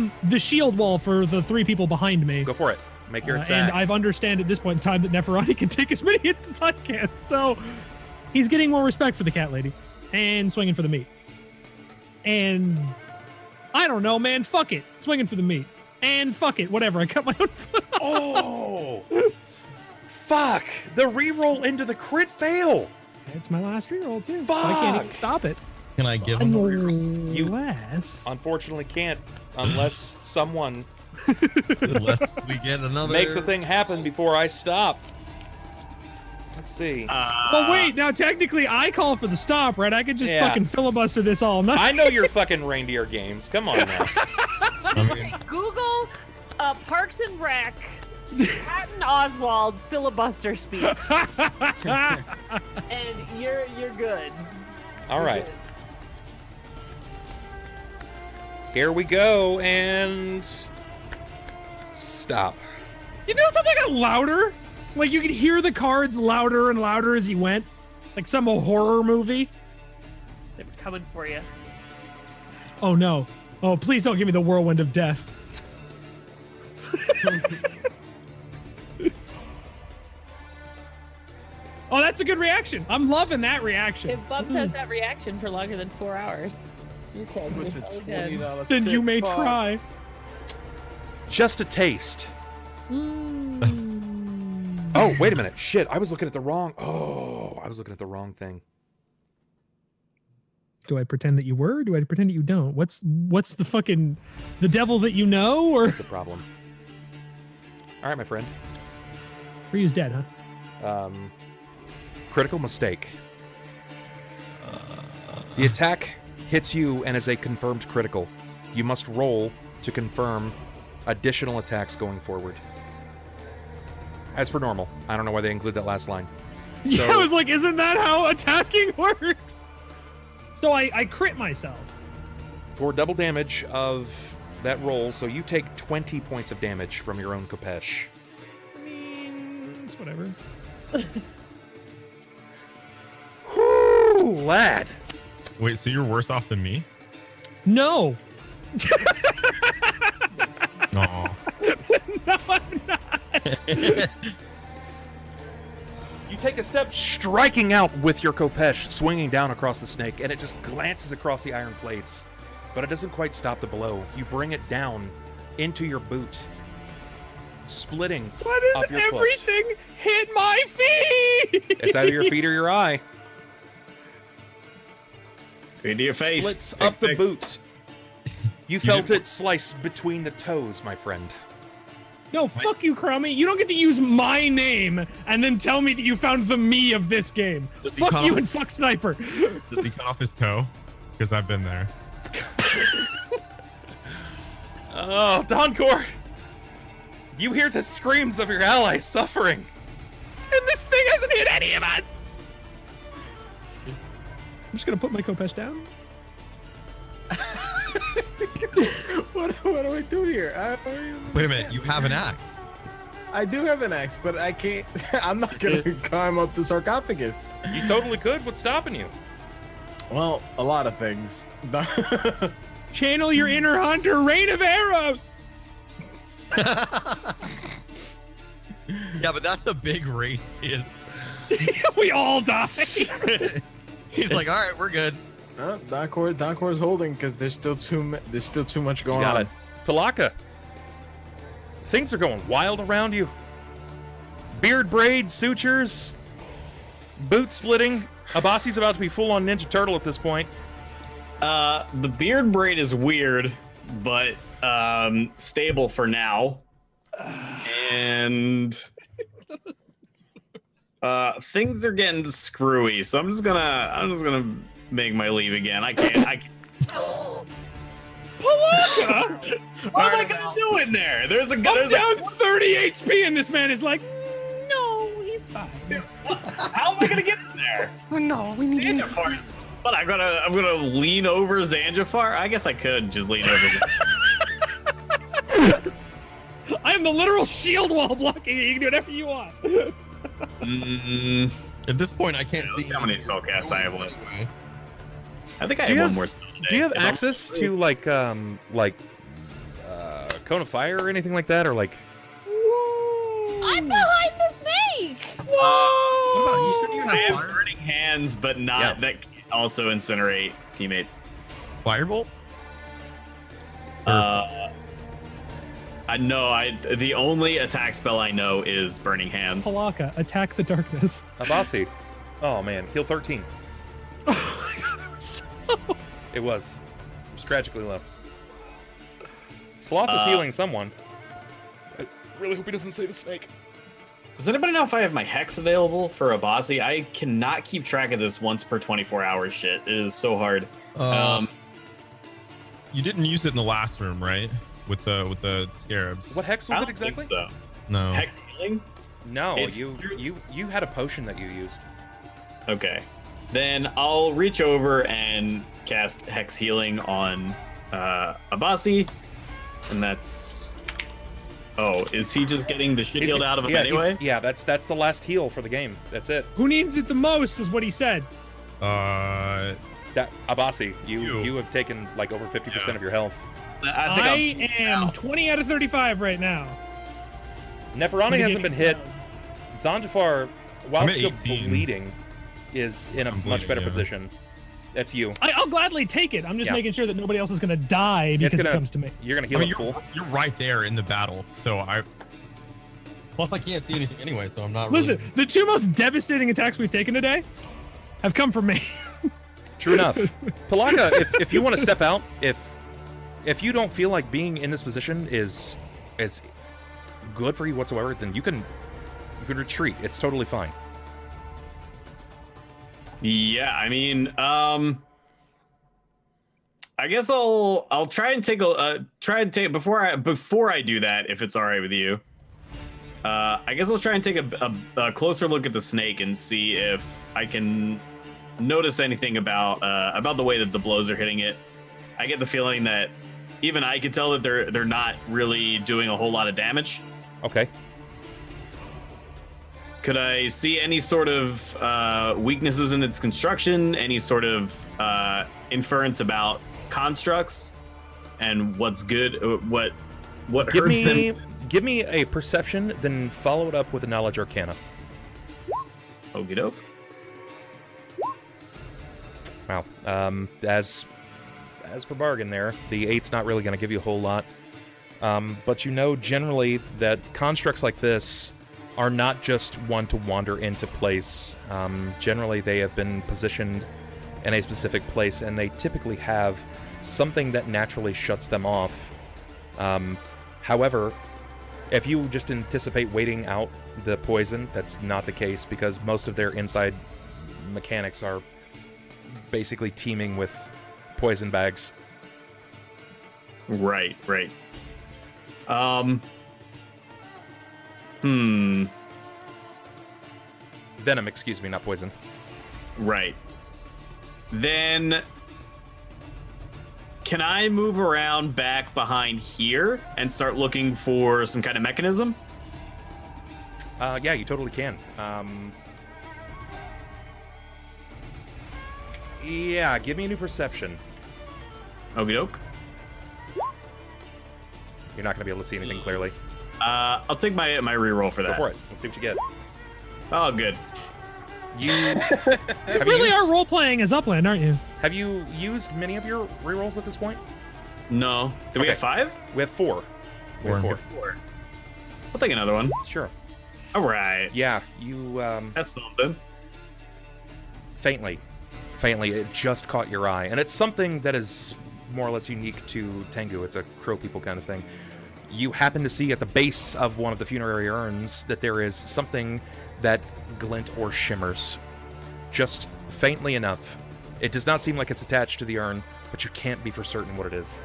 become the shield wall for the 3 people behind me. Go for it. Make your attack. And I've understand at this point in time that Neferani can take as many hits as I can. So he's getting more respect for the cat lady and swinging for the meat. And I don't know, man. Fuck it. Swinging for the meat. And fuck it. Whatever. I cut my own foot. Oh! Fuck! The reroll into the crit fail! It's my last reroll, too. Fuck! I can't even stop it. Can I give him a reroll? Unless... Unfortunately can't, unless someone... Unless we get another... makes a thing happen before I stop. Let's see. But wait, now technically I call for the stop, right? I could just fucking filibuster this all night. I know your fucking reindeer games. Come on now. Okay, Google Parks and Rec, Patton Oswald filibuster speech, and you're good. All right. Here we go, and stop. You know something got louder? Like you could hear the cards louder and louder as he went, like some horror movie. They were coming for you. Oh no! Oh, please don't give me the whirlwind of death. Oh, that's a good reaction. I'm loving that reaction. If Bubs has that reaction for longer than 4 hours, you can. With the $20 Then you may tip bar. try. Just a taste. Oh, wait a minute. Shit, I was looking at the wrong... Oh, I was looking at the wrong thing. Do I pretend that you were? Or do I pretend that you don't? What's the fucking... the devil that you know, or... That's a problem. All right, my friend. Ryu's dead, huh? Critical mistake. The attack hits you and is a confirmed critical. You must roll to confirm additional attacks going forward. As per normal. I don't know why they include that last line. Yeah, I was like, isn't that how attacking works? So I crit myself. For double damage of that roll, so you take 20 points of damage from your own Kopesh. I mean, it's whatever. Whoo, lad. Wait, so you're worse off than me? No. No. No, I'm not. You take a step, striking out with your Kopesh, swinging down across the snake, and it just glances across the iron plates. But it doesn't quite stop the blow. You bring it down into your boot, splitting Why does up your everything hit my feet? It's either your feet or your eye. Into your face. Splits up the boot. You felt it slice between the toes, my friend. No, fuck you, Crummy. You don't get to use my name and then tell me that you found the me of this game. Fuck you and fuck Sniper. Does he cut off his toe? Because I've been there. Oh, Donkor! You hear the screams of your allies suffering. And this thing hasn't hit any of us. I'm just gonna put my Kopesh down. What do I do here? Wait a minute, you have an axe. I do have an axe, but I can't. I'm not gonna climb up the sarcophagus. You totally could. What's stopping you? Well, a lot of things. Channel your inner hunter, rain of arrows. Yeah, but that's a big radius. We all die. He's like, all right, we're good. No, Donkor's holding because there's still too much going Got on. it. Pilakka. Things are going wild around you. Beard braid, sutures, boot splitting. Abasi's about to be full on Ninja Turtle at this point. The beard braid is weird, but stable for now. And things are getting screwy, so I'm just gonna make my leave again. I can't. Pilakka! What am I gonna do in there? There's I'm down 30 HP, and this man is like, no, he's fine. How am I gonna get in there? No, we need Xanjafar. But I'm gonna lean over Xanjafar. I guess I could just lean over. I am the literal shield wall blocking you. You can do whatever you want. At this point, I can't see how many spellcasts I have left. I think I Do you have one have- more spell today. Do you have If I'm- access to cone of fire or anything like that, or like? I'm behind the snake. What about you? Said you I have have burning hands, but not that can also incinerate teammates. firebolt? I know. The only attack spell I know is burning hands. Pilakka, attack the darkness. Abasi. Oh man, heal 13. Oh my god, that was so... It was tragically low. Sloth is healing someone. I really hope he doesn't say the snake. Does anybody know if I have my hex available for Abasi? I cannot keep track of this once per 24 hours shit. It is so hard. You didn't use it in the last room, right? With the scarabs. What hex was it exactly? So. No. Hex healing? No, It's you had a potion that you used. Okay. Then I'll reach over and cast Hex Healing on Abasi. And that's... Oh, is he just getting the shit healed out of him anyway? Yeah, that's the last heal for the game. That's it. Who needs it the most was what he said. That Abasi, you have taken like over 50% of your health. I am 20 out of 35 right now. Neferani hasn't been hit. Xanjafar, while still 18. bleeding, is in a much better position. That's you. I'll gladly take it. I'm just making sure that nobody else is going to die because it comes to me. You're going to heal full. You're right there in the battle, so Plus, I can't see anything anyway, so I'm not. Listen, the two most devastating attacks we've taken today have come from me. True enough. Pilakka, if you want to step out, if you don't feel like being in this position is good for you whatsoever, then you can retreat. It's totally fine. Yeah, I mean, I guess I'll try and take before I do that, if it's all right with you. I guess I'll try and take a closer look at the snake and see if I can notice anything about the way that the blows are hitting it. I get the feeling that even I can tell that they're not really doing a whole lot of damage. Okay. Could I see any sort of weaknesses in its construction? Any sort of inference about constructs and what's good, what hurts them? Give me a perception, then follow it up with a knowledge arcana. Okie doke. Wow. As per bargain there, the 8's not really going to give you a whole lot. But you know generally that constructs like this are not just one to wander into place. Generally, they have been positioned in a specific place, and they typically have something that naturally shuts them off. However, if you just anticipate waiting out the poison, that's not the case, because most of their inside mechanics are basically teeming with poison bags. Right. Venom, excuse me, not poison. Right. Then can I move around back behind here and start looking for some kind of mechanism? Yeah, you totally can. Yeah, give me a new perception. Okie doke. You're not going to be able to see anything clearly. I'll take my reroll for that. Go for it. Let's see what you get. Oh, good. You really are role playing as Upland, aren't you? Have you used many of your rerolls at this point? No. Do we have 5? We have 4. We have 4. 4. I'll take another one. Sure. All right. Yeah, you. That's something. Faintly, it just caught your eye, and it's something that is more or less unique to Tengu. It's a crow people kind of thing. You happen to see at the base of one of the funerary urns that there is something that glint or shimmers, just faintly enough. It does not seem like it's attached to the urn, but you can't be for certain what it is.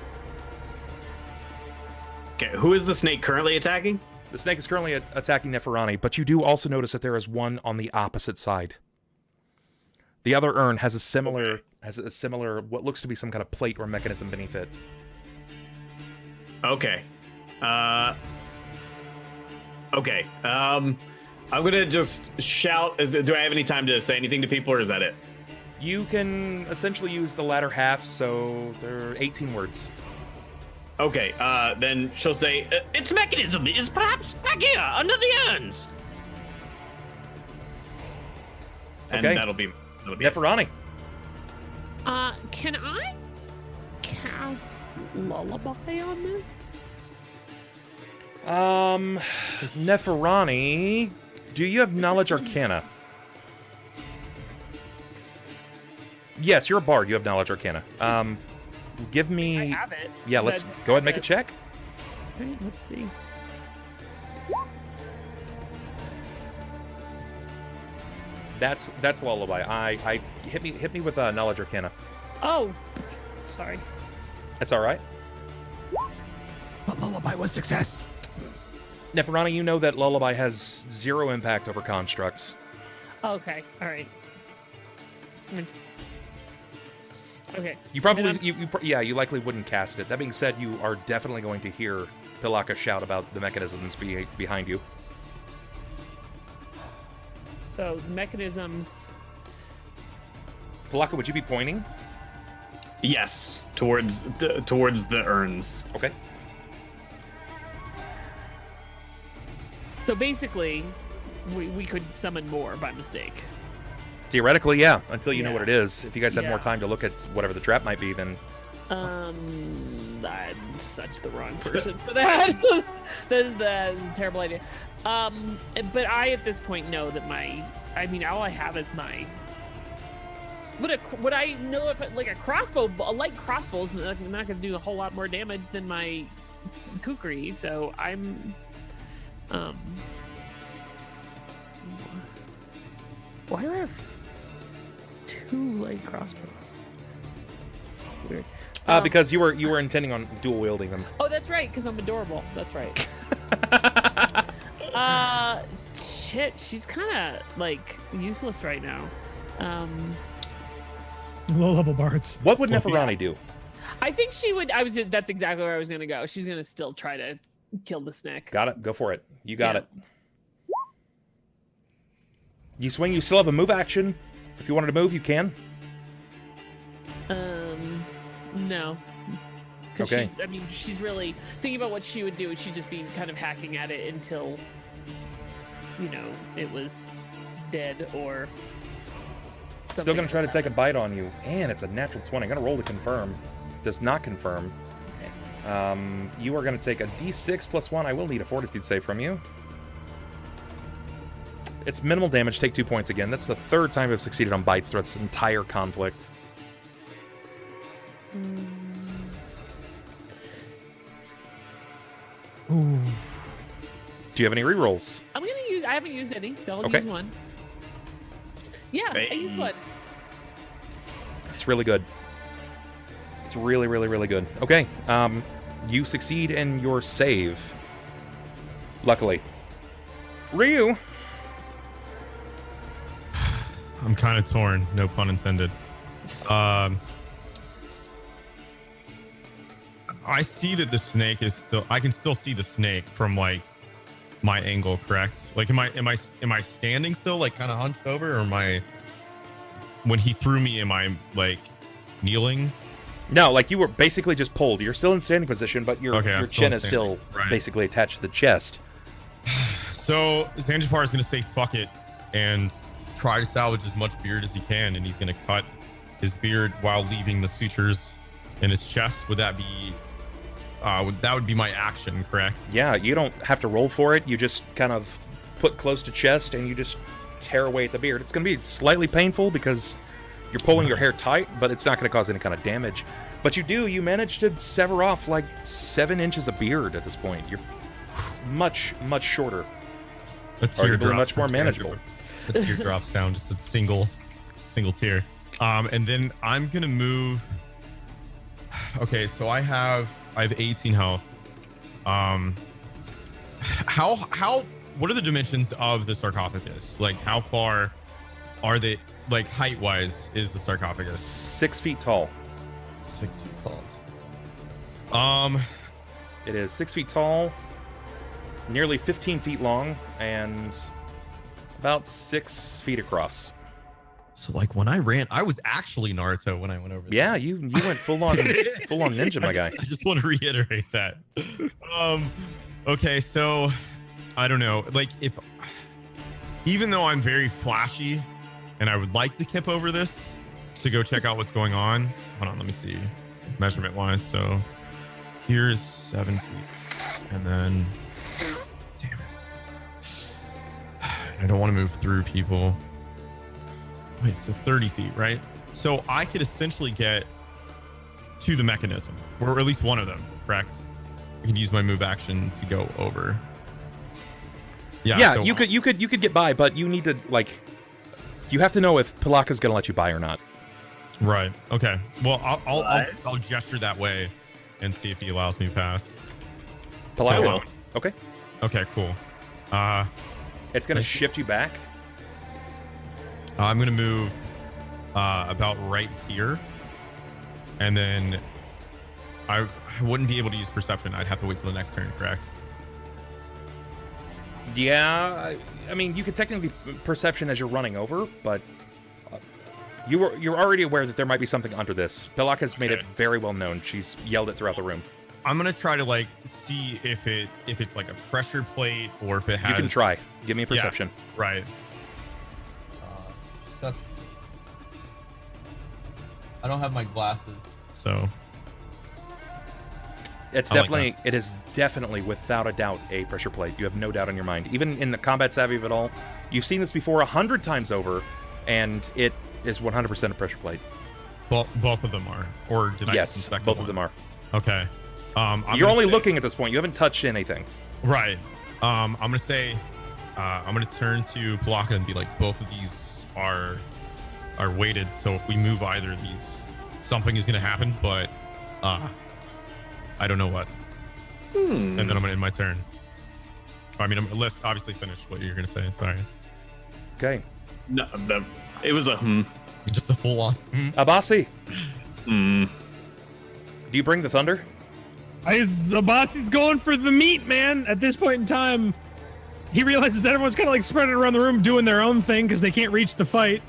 Okay, who is the snake currently attacking? The snake is currently attacking Neferani, but you do also notice that there is one on the opposite side. The other urn has a similar, what looks to be some kind of plate or mechanism beneath it. Okay. Okay. I'm gonna just shout. Do I have any time to say anything to people, or is that it? You can essentially use the latter half, so there are 18 words. Okay, then she'll say, its mechanism is perhaps back here, under the urns. And Okay. that'll be it. Neferani. Can I cast Lullaby on this? Neferani, do you have Knowledge Arcana? Yes, you're a bard. You have Knowledge Arcana. Give me... I have it. Yeah, let's go ahead and make a check. Okay, let's see. That's Lullaby. I hit me with Knowledge Arcana. Oh, sorry. That's all right. But Lullaby was success. Neferani, you know that Lullaby has 0 impact over constructs. Okay, all right. Okay. You probably, you likely wouldn't cast it. That being said, you are definitely going to hear Pilakka shout about the mechanisms behind you. So the mechanisms. Pilakka, would you be pointing? Yes, towards the urns. Okay. So basically, we could summon more by mistake. Theoretically, yeah. Until you know Yeah. what it is. If you guys had more Yeah. time to look at whatever the trap might be, then I'm such the wrong person for that. That is a terrible idea. But I at this point know that all I have is my. Would I know if like a light crossbow is not going to do a whole lot more damage than my kukri? So I'm. Why do I have 2 light crossbows? Weird. because you were intending on dual wielding them. Oh, that's right, because I'm adorable. That's right. Shit, she's kind of like useless right now. Low level bards. What would Neferani do? I think she would. That's exactly where I was gonna go. She's gonna still try to kill the snake. Got it. Go for it. You got Yeah. it. You swing. You still have a move action. If you wanted to move, you can. No. 'Cause Okay. she's really thinking about what she would do. She'd just be kind of hacking at it until, it was dead or. Still going to try to take a bite on you. And it's a natural 20. I'm going to roll to confirm. Does not confirm. Okay. You are going to take a d6 plus 1. I will need a fortitude save from you. It's minimal damage. Take 2 points again. That's the 3rd time I've succeeded on bites throughout this entire conflict. Ooh. Do you have any rerolls? I'm gonna use. I haven't used any, so I'll Okay. use one. Yeah, I used one. It's really good. It's really, really, really good. Okay. You succeed in your save. Luckily. Ryu. I'm kind of torn, no pun intended. I see that the snake is still. I can still see the snake from like my angle, correct? Like, am I standing still, like kind of hunched over, or am I? When he threw me, am I like kneeling? No, like you were basically just pulled. You're still in standing position, but your chin is still Right. basically attached to the chest. So Xanjafar is going to say fuck it and try to salvage as much beard as he can, and he's going to cut his beard while leaving the sutures in his chest. Would that be? That would be my action, correct? Yeah, you don't have to roll for it. You just kind of put close to chest and you just tear away at the beard. It's going to be slightly painful because you're pulling your hair tight, but it's not going to cause any kind of damage. But you manage to sever off like 7 inches of beard at this point. You're much, much shorter. Arguably much more manageable. A teardrop sound, just a single tear. And then I'm gonna move. Okay, so I have 18 health. What are the dimensions of the sarcophagus? Like, how far are they? Like, height wise, is the sarcophagus 6 feet tall? 6 feet tall. It is 6 feet tall, nearly 15 feet long, and about 6 feet across. So like when I ran, I was actually Naruto when I went over there. Yeah, you went full on ninja, my guy. I just want to reiterate that. Okay, so I don't know. Like even though I'm very flashy and I would like to kip over this to go check out what's going on. Hold on, let me see. Measurement wise. So here's 7 feet. And then damn it. I don't want to move through people. Wait, so 30 feet, right? So I could essentially get to the mechanism, or at least one of them, correct? I can use my move action to go over. Yeah, so, you could get by, but you need to you have to know if Pilakka's gonna let you by or not. Right. Okay. Well, I'll gesture that way and see if he allows me past. Pilakka won't. Okay. Okay. Cool. It's gonna shift you back. I'm gonna move about right here, and then I wouldn't be able to use perception. I'd have to wait till the next turn, correct? Yeah, I mean, you could technically perception as you're running over, but you're already aware that there might be something under this. Pilakka's made it very well known. She's yelled it throughout the room. I'm gonna try to like see if it's like a pressure plate or if it has. You can try. Give me a perception. Yeah, right. I don't have my glasses. So it's definitely, it is definitely without a doubt a pressure plate. You have no doubt in your mind. Even in the combat savvy of it all, you've seen this before 100 times over, and it is 100% a pressure plate. Both of them are, or did I? Yes, both of them are. Okay. You're only looking at this point. You haven't touched anything. Right. I'm gonna say, I'm gonna turn to Pilakka and be like, both of these are weighted, so if we move either of these, something is gonna happen, but I don't know what. And then I'm gonna end my turn. I mean, let's obviously finish what you're gonna say. Sorry. Okay. No, it was a just a full on. Abasi. Do you bring the thunder? Abasi's going for the meat, man. At this point in time, he realizes that everyone's kind of like spreading around the room doing their own thing because they can't reach the fight.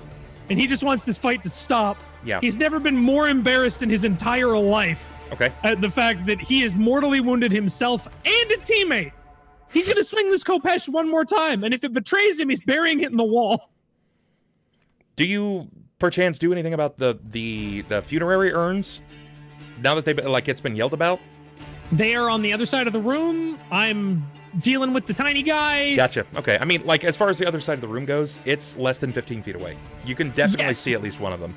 And he just wants this fight to stop. Yeah. He's never been more embarrassed in his entire life. Okay. At the fact that he has mortally wounded himself and a teammate. He's going to swing this Khopesh one more time. And if it betrays him, he's burying it in the wall. Do you perchance do anything about the funerary urns? Now that it's been yelled about? They are on the other side of the room. I'm dealing with the tiny guy. Gotcha. Okay. I mean, as far as the other side of the room goes, it's less than 15 feet away. You can definitely see at least one of them.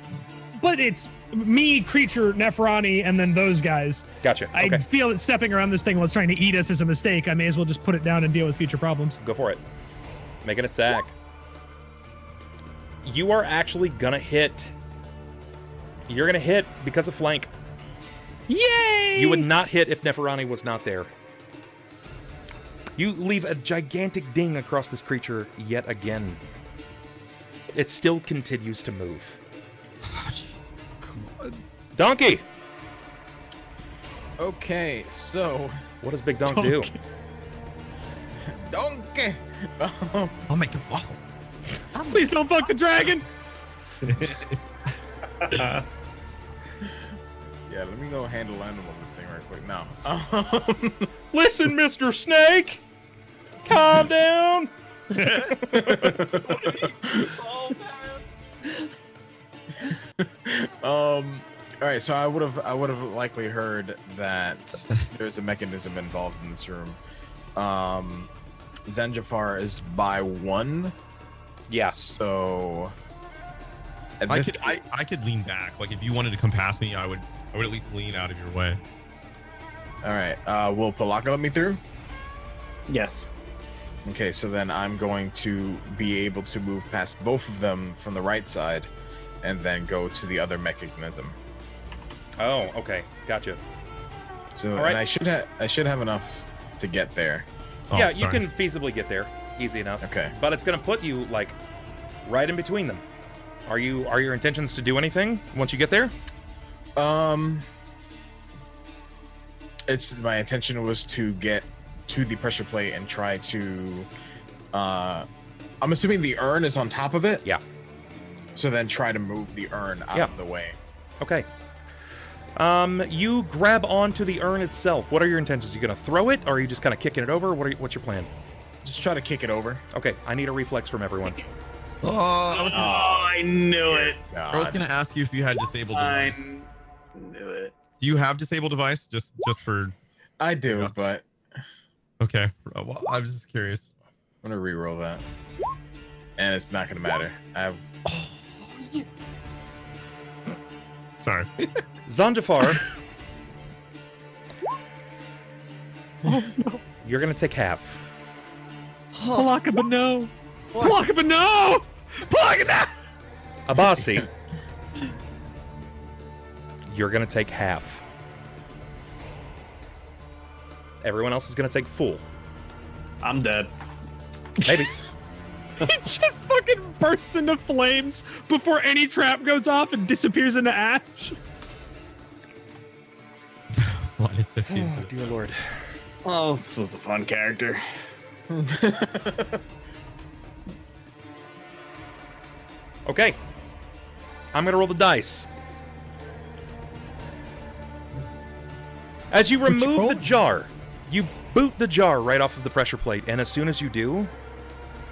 But it's me, Creature, Neferani, and then those guys. Gotcha. Okay. I feel that stepping around this thing while it's trying to eat us is a mistake. I may as well just put it down and deal with future problems. Go for it. Make an attack. You are actually gonna hit. You're gonna hit because of flank. Yay! You would not hit if Neferani was not there. You leave a gigantic ding across this creature yet again. It still continues to move. Donkey! Okay, so... What does Big Donk do? Donkey! I'll make it waffles. Please don't fuck the dragon! Yeah, let me go handle animal this thing right quick now. Listen, Mr. Snake! Calm down! Alright, so I would have likely heard that there's a mechanism involved in this room. Xanjafar is by 1. Yeah. So I could lean back. Like if you wanted to come past me, I would at least lean out of your way. Alright, will Pilakka let me through? Yes. Okay, so then I'm going to be able to move past both of them from the right side and then go to the other mechanism. Oh, okay. Gotcha. So All right. and I should have enough to get there. Oh, yeah, you sorry. can feasibly get there. Easy enough. Okay. But it's going to put you, right in between them. Are your intentions to do anything once you get there? It's my intention was to get to the pressure plate and try to I'm assuming the urn is on top of it. Yeah. So then try to move the urn out of the way. Okay. You grab onto the urn itself. What are your intentions? Are you going to throw it, or are you just kind of kicking it over? What's your plan? Just try to kick it over. Okay, I need a reflex from everyone. I knew it. I was gonna ask you if you had disabled device. I knew it. Do you have disabled device? Just for. I do, but Okay. Well, I was just curious. I'm gonna re-roll that, and it's not gonna matter. I have. Sorry. Xanjafar. You're gonna take half. Pilakka-Bitakk, Pilakka-Bitakk, Pilakka-Bitakk. Abasi. You're gonna take half. Everyone else is gonna take full. I'm dead. Maybe. He just fucking bursts into flames before any trap goes off and disappears into ash. Minus 15. Oh, dear Lord. Oh, this was a fun character. Okay. I'm gonna roll the dice. As you remove the jar, you boot the jar right off of the pressure plate, and as soon as you do,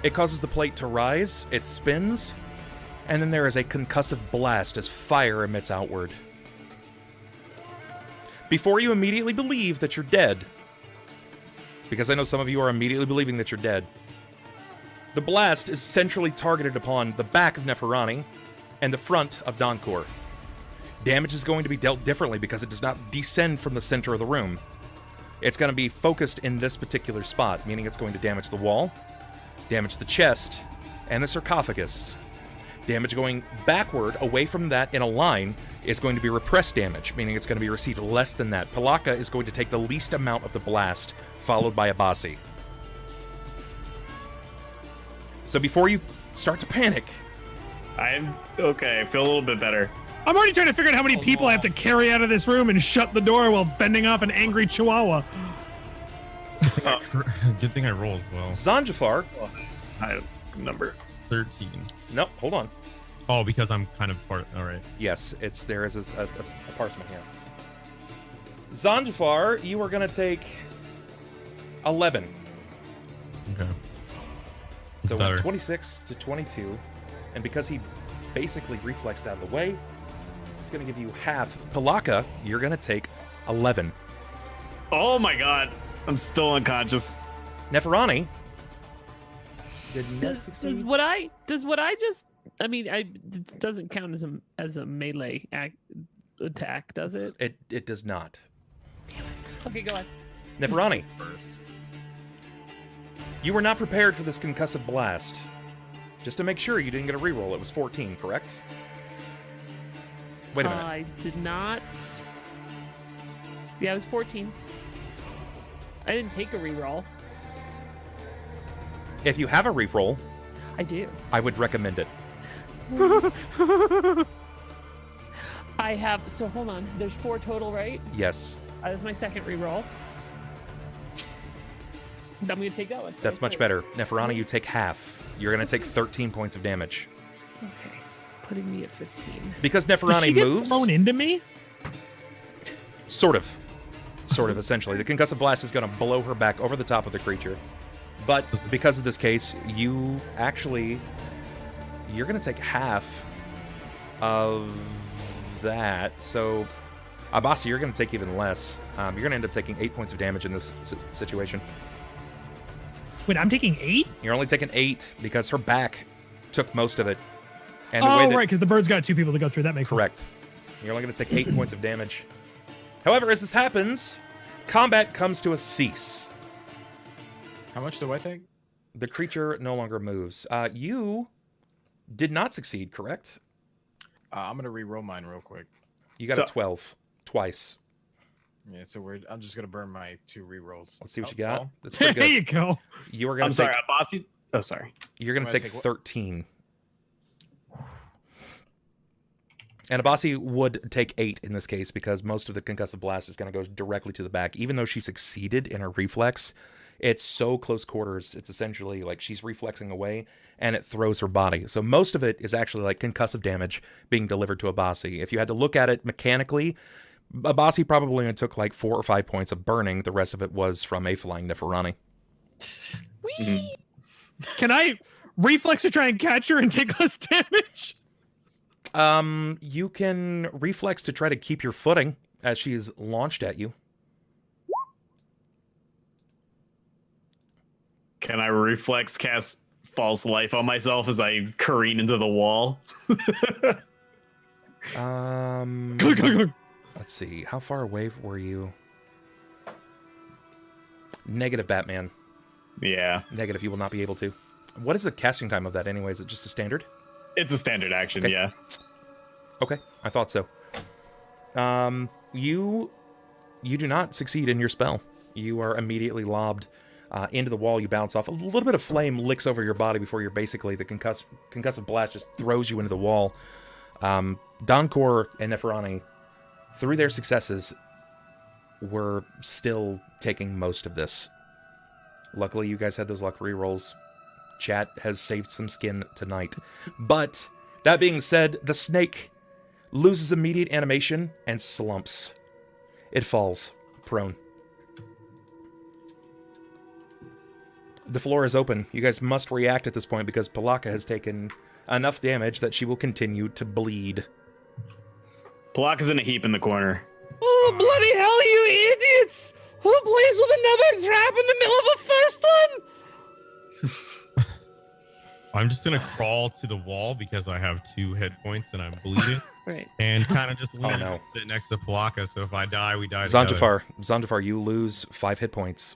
it causes the plate to rise, it spins, and then there is a concussive blast as fire emits outward. Before you immediately believe that you're dead, because I know some of you are immediately believing that you're dead, the blast is centrally targeted upon the back of Neferani and the front of Donkor. Damage is going to be dealt differently because it does not descend from the center of the room. It's going to be focused in this particular spot, meaning it's going to damage the wall, damage the chest, and the sarcophagus. Damage going backward, away from that in a line, is going to be repressed damage, meaning it's going to be received less than that. Pilakka is going to take the least amount of the blast, followed by Abasi. So before you start to panic... I'm okay. I feel a little bit better. I'm already trying to figure out how many people I have to carry out of this room and shut the door while fending off an angry chihuahua. Good thing I rolled well. Xanjafar... I have number 13. Nope, hold on. Oh, because I'm kind of part. All right. Yes, there is a parchment here. Xanjafar, you are going to take 11. Okay. So better. 26 to 22. And because he basically reflexed out of the way, it's going to give you half. Pilakka, you're going to take 11. Oh my god. I'm still unconscious. Neferani did not Does succeed. what I just? I mean, it doesn't count as a melee attack, does it? It does not. Okay, go on. Neferani, you were not prepared for this concussive blast. Just to make sure you didn't get a reroll, it was 14, correct? Wait a minute. I did not. Yeah, it was 14. I didn't take a reroll. If you have a reroll, I do. I would recommend it. I have. So hold on. There's 4 total, right? Yes, That's my second reroll. I'm gonna take that one. that's much better. Neferani, you take half. You're going to take 13 points of damage. Okay, so putting me at 15. Because Does she Neferani get moves... thrown into me? Sort of, essentially. The concussive blast is going to blow her back over the top of the creature. But because of this case, you're going to take half of that. So, Abasi, you're going to take even less. You're going to end up taking 8 points of damage in this situation. Wait, I'm taking 8? You're only taking 8 because her back took most of it. And the way that, Right, because the bird's got 2 people to go through. That makes correct. sense. You're only going to take 8 points of damage. However, as this happens, combat comes to a cease. How much do I take? The creature no longer moves. You did not succeed, correct? I'm gonna re-roll mine real quick. You got a 12 twice. Yeah, so I'm just gonna burn my 2 re-rolls. Let's see what you 12. got. That's pretty There good. you go. You are going I'm to sorry, take. Abasi. Oh, sorry. You're going to I'm gonna take take what? 13. And Abasi would take 8 in this case because most of the concussive blast is going to go directly to the back. Even though she succeeded in her reflex, It's so close quarters. It's essentially like she's reflexing away, and it throws her body. So most of it is actually like concussive damage being delivered to Abasi. If you had to look at it mechanically, Abasi probably only took like 4 or 5 points of burning. The rest of it was from a flying Neferani. Whee! Can I reflex to try and catch her and take less damage? You can reflex to try to keep your footing as she's launched at you. Can I reflex cast false life on myself as I careen into the wall? Let's see. How far away were you? Negative, Batman. Yeah. Negative, you will not be able to. What is the casting time of that anyway? Is it just a standard? It's a standard action, Okay. yeah. Okay, I thought so. You do not succeed in your spell. You are immediately lobbed into the wall. You bounce off. A little bit of flame licks over your body before you're basically, the concussive blast just throws you into the wall. Donkor and Neferani, through their successes, were still taking most of this. Luckily, you guys had those luck rerolls. Chat has saved some skin tonight. But, that being said, the snake loses immediate animation and slumps. It falls prone. The floor is open. You guys must react at this point because Pilakka has taken enough damage that she will continue to bleed. Pilakka's in a heap in the corner. Oh, bloody hell, you idiots! Who plays with another trap in the middle of the first one? I'm just gonna crawl to the wall because I have 2 hit points and I'm bleeding, Right. and kind of just lean no. sit next to Pilakka. So if I die, we die together. Xanjafar, you lose 5 hit points.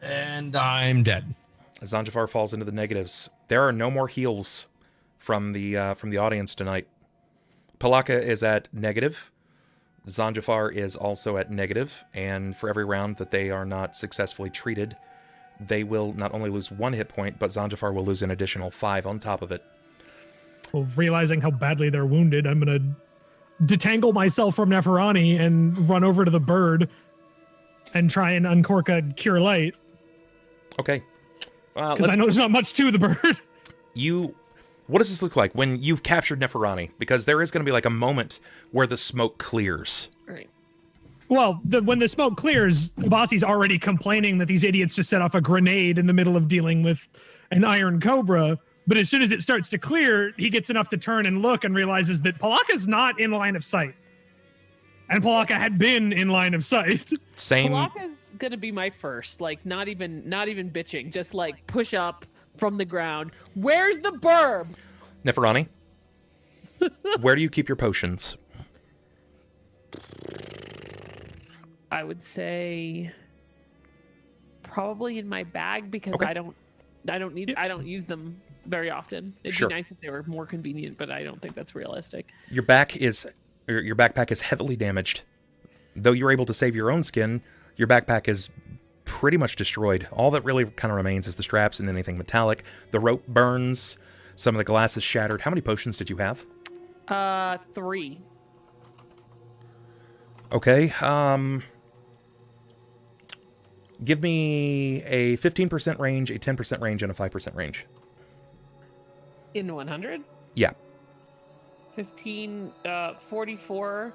And I'm dead. Xanjafar falls into the negatives. There are no more heals from the audience tonight. Pilakka is at negative. Xanjafar is also at negative, and for every round that they are not successfully treated, they will not only lose 1 hit point, but Xanjafar will lose an additional 5 on top of it. Well, realizing how badly they're wounded, I'm gonna detangle myself from Neferani and run over to the bird and try and uncork a cure light. Okay. Because I know there's not much to the bird. What does this look like when you've captured Neferani? Because there is going to be like a moment where the smoke clears. Right. Well, when the smoke clears, Abasi's already complaining that these idiots just set off a grenade in the middle of dealing with an iron cobra. But as soon as it starts to clear, he gets enough to turn and look and realizes that Pilakka's not in line of sight. And Pilakka had been in line of sight. Same. Pilakka's gonna be my first, like not even bitching, just like push up from the ground. Where's the burb? Neferani, where do you keep your potions? I would say probably in my bag because Okay. I don't use them very often. It'd Sure. be nice if they were more convenient, but I don't think that's realistic. Your backpack is heavily damaged. Though you're able to save your own skin, your backpack is pretty much destroyed. All that really kind of remains is the straps and anything metallic. The rope burns. Some of the glass is shattered. How many potions did you have? 3. Okay. Give me a 15% range, a 10% range, and a 5% range. In 100? Yeah. 15, 44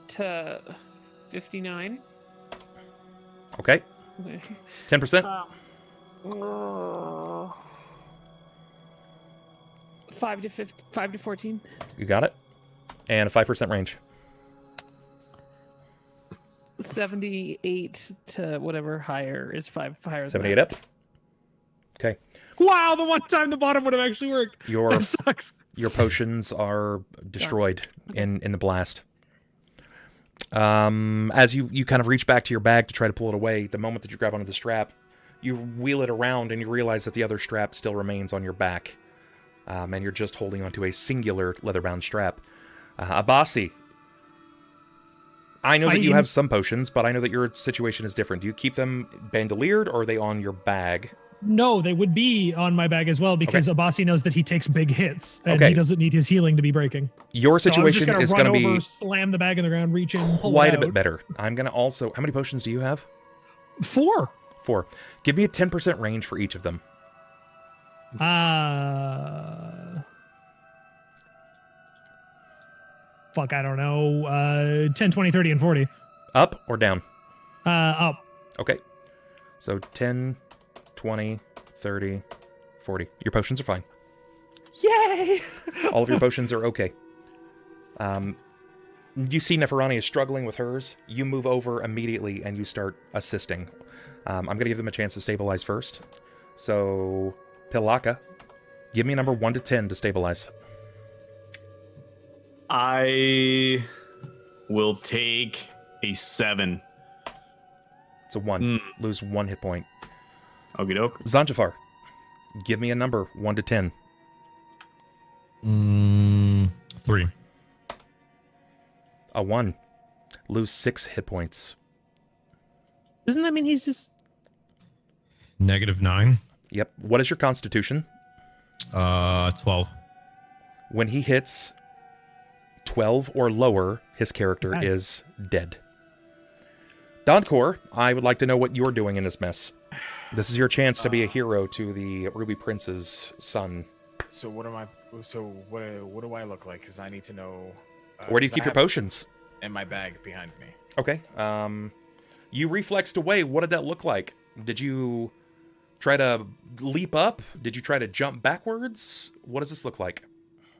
to 59. Okay. Okay. 10%? 5 to 14. You got it. And a 5% range. 78 to whatever higher is 5 higher. 78 than up. Okay. Wow, the one time the bottom would have actually worked. Your That sucks. your potions are destroyed in the blast. As you kind of reach back to your bag to try to pull it away, the moment that you grab onto the strap, you wheel it around and you realize that the other strap still remains on your back. And you're just holding onto a singular leather-bound strap. Abasi, I know that you have some potions, but I know that your situation is different. Do you keep them bandoliered, or are they on your bag? No, they would be on my bag as well because Abasi knows that he takes big hits and Okay. he doesn't need his healing to be breaking. Your So I was just situation is run going to over, be slam the bag in the ground, reach in, pull quite it a bit out. better. I'm going to also... How many potions do you have? 4. 4. Give me a 10% range for each of them. Fuck, I don't know. 10, 20, 30, and 40. Up or down? Up. Okay. So 10, 20, 30, 40. Your potions are fine. Yay! All of your potions are okay. You see Neferani is struggling with hers. You move over immediately and you start assisting. I'm going to give them a chance to stabilize first. So, Pilakka, give me a number 1 to 10 to stabilize. I will take a 7. It's a 1. Lose 1 hit point. Okie doke. Xanjafar, give me a number 1 to 10. 3. A 1. Lose 6 hit points. Doesn't that mean he's just... -9. Yep. What is your constitution? 12. When he hits 12 or lower, his character Nice. is dead. Donkor, I would like to know what you're doing in this mess. This is your chance to be a hero to the Ruby Prince's son. So what am I? So what do I look like? Because I need to know. Where do you 'cause keep I your have potions? in my bag behind me. Okay. You reflexed away. What did that look like? Did you try to leap up? Did you try to jump backwards? What does this look like?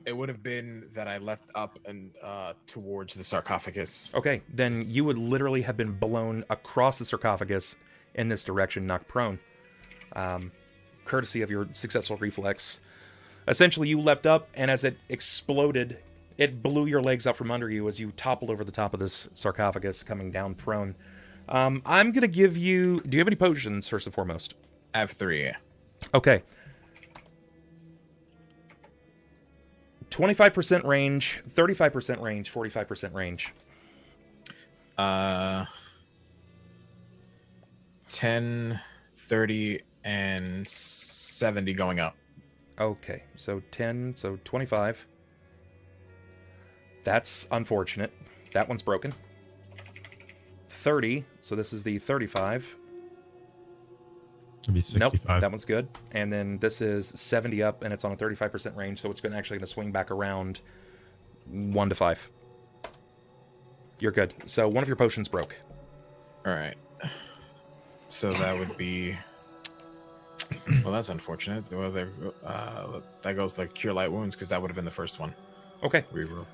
It would have been that I leapt up and towards the sarcophagus. Okay, then you would literally have been blown across the sarcophagus in this direction, knocked prone. Courtesy of your successful reflex. Essentially, you leapt up, and as it exploded, it blew your legs out from under you as you toppled over the top of this sarcophagus, coming down prone. I'm going to give you... Do you have any potions, first and foremost? I have 3. Okay. 25% range, 35% range, 45% range. 10, 30, and 70 going up. Okay, so 10, so 25. That's unfortunate. That one's broken. 30, so this is the 35. It'd be 65. Nope, that one's good. And then this is 70 up, and it's on a 35% range, so it's actually going to swing back around 1 to 5. You're good. So one of your potions broke. All right. So that would be... Well, that's unfortunate. Well, that goes to Cure Light Wounds, because that would have been the first one. Okay. Reroll.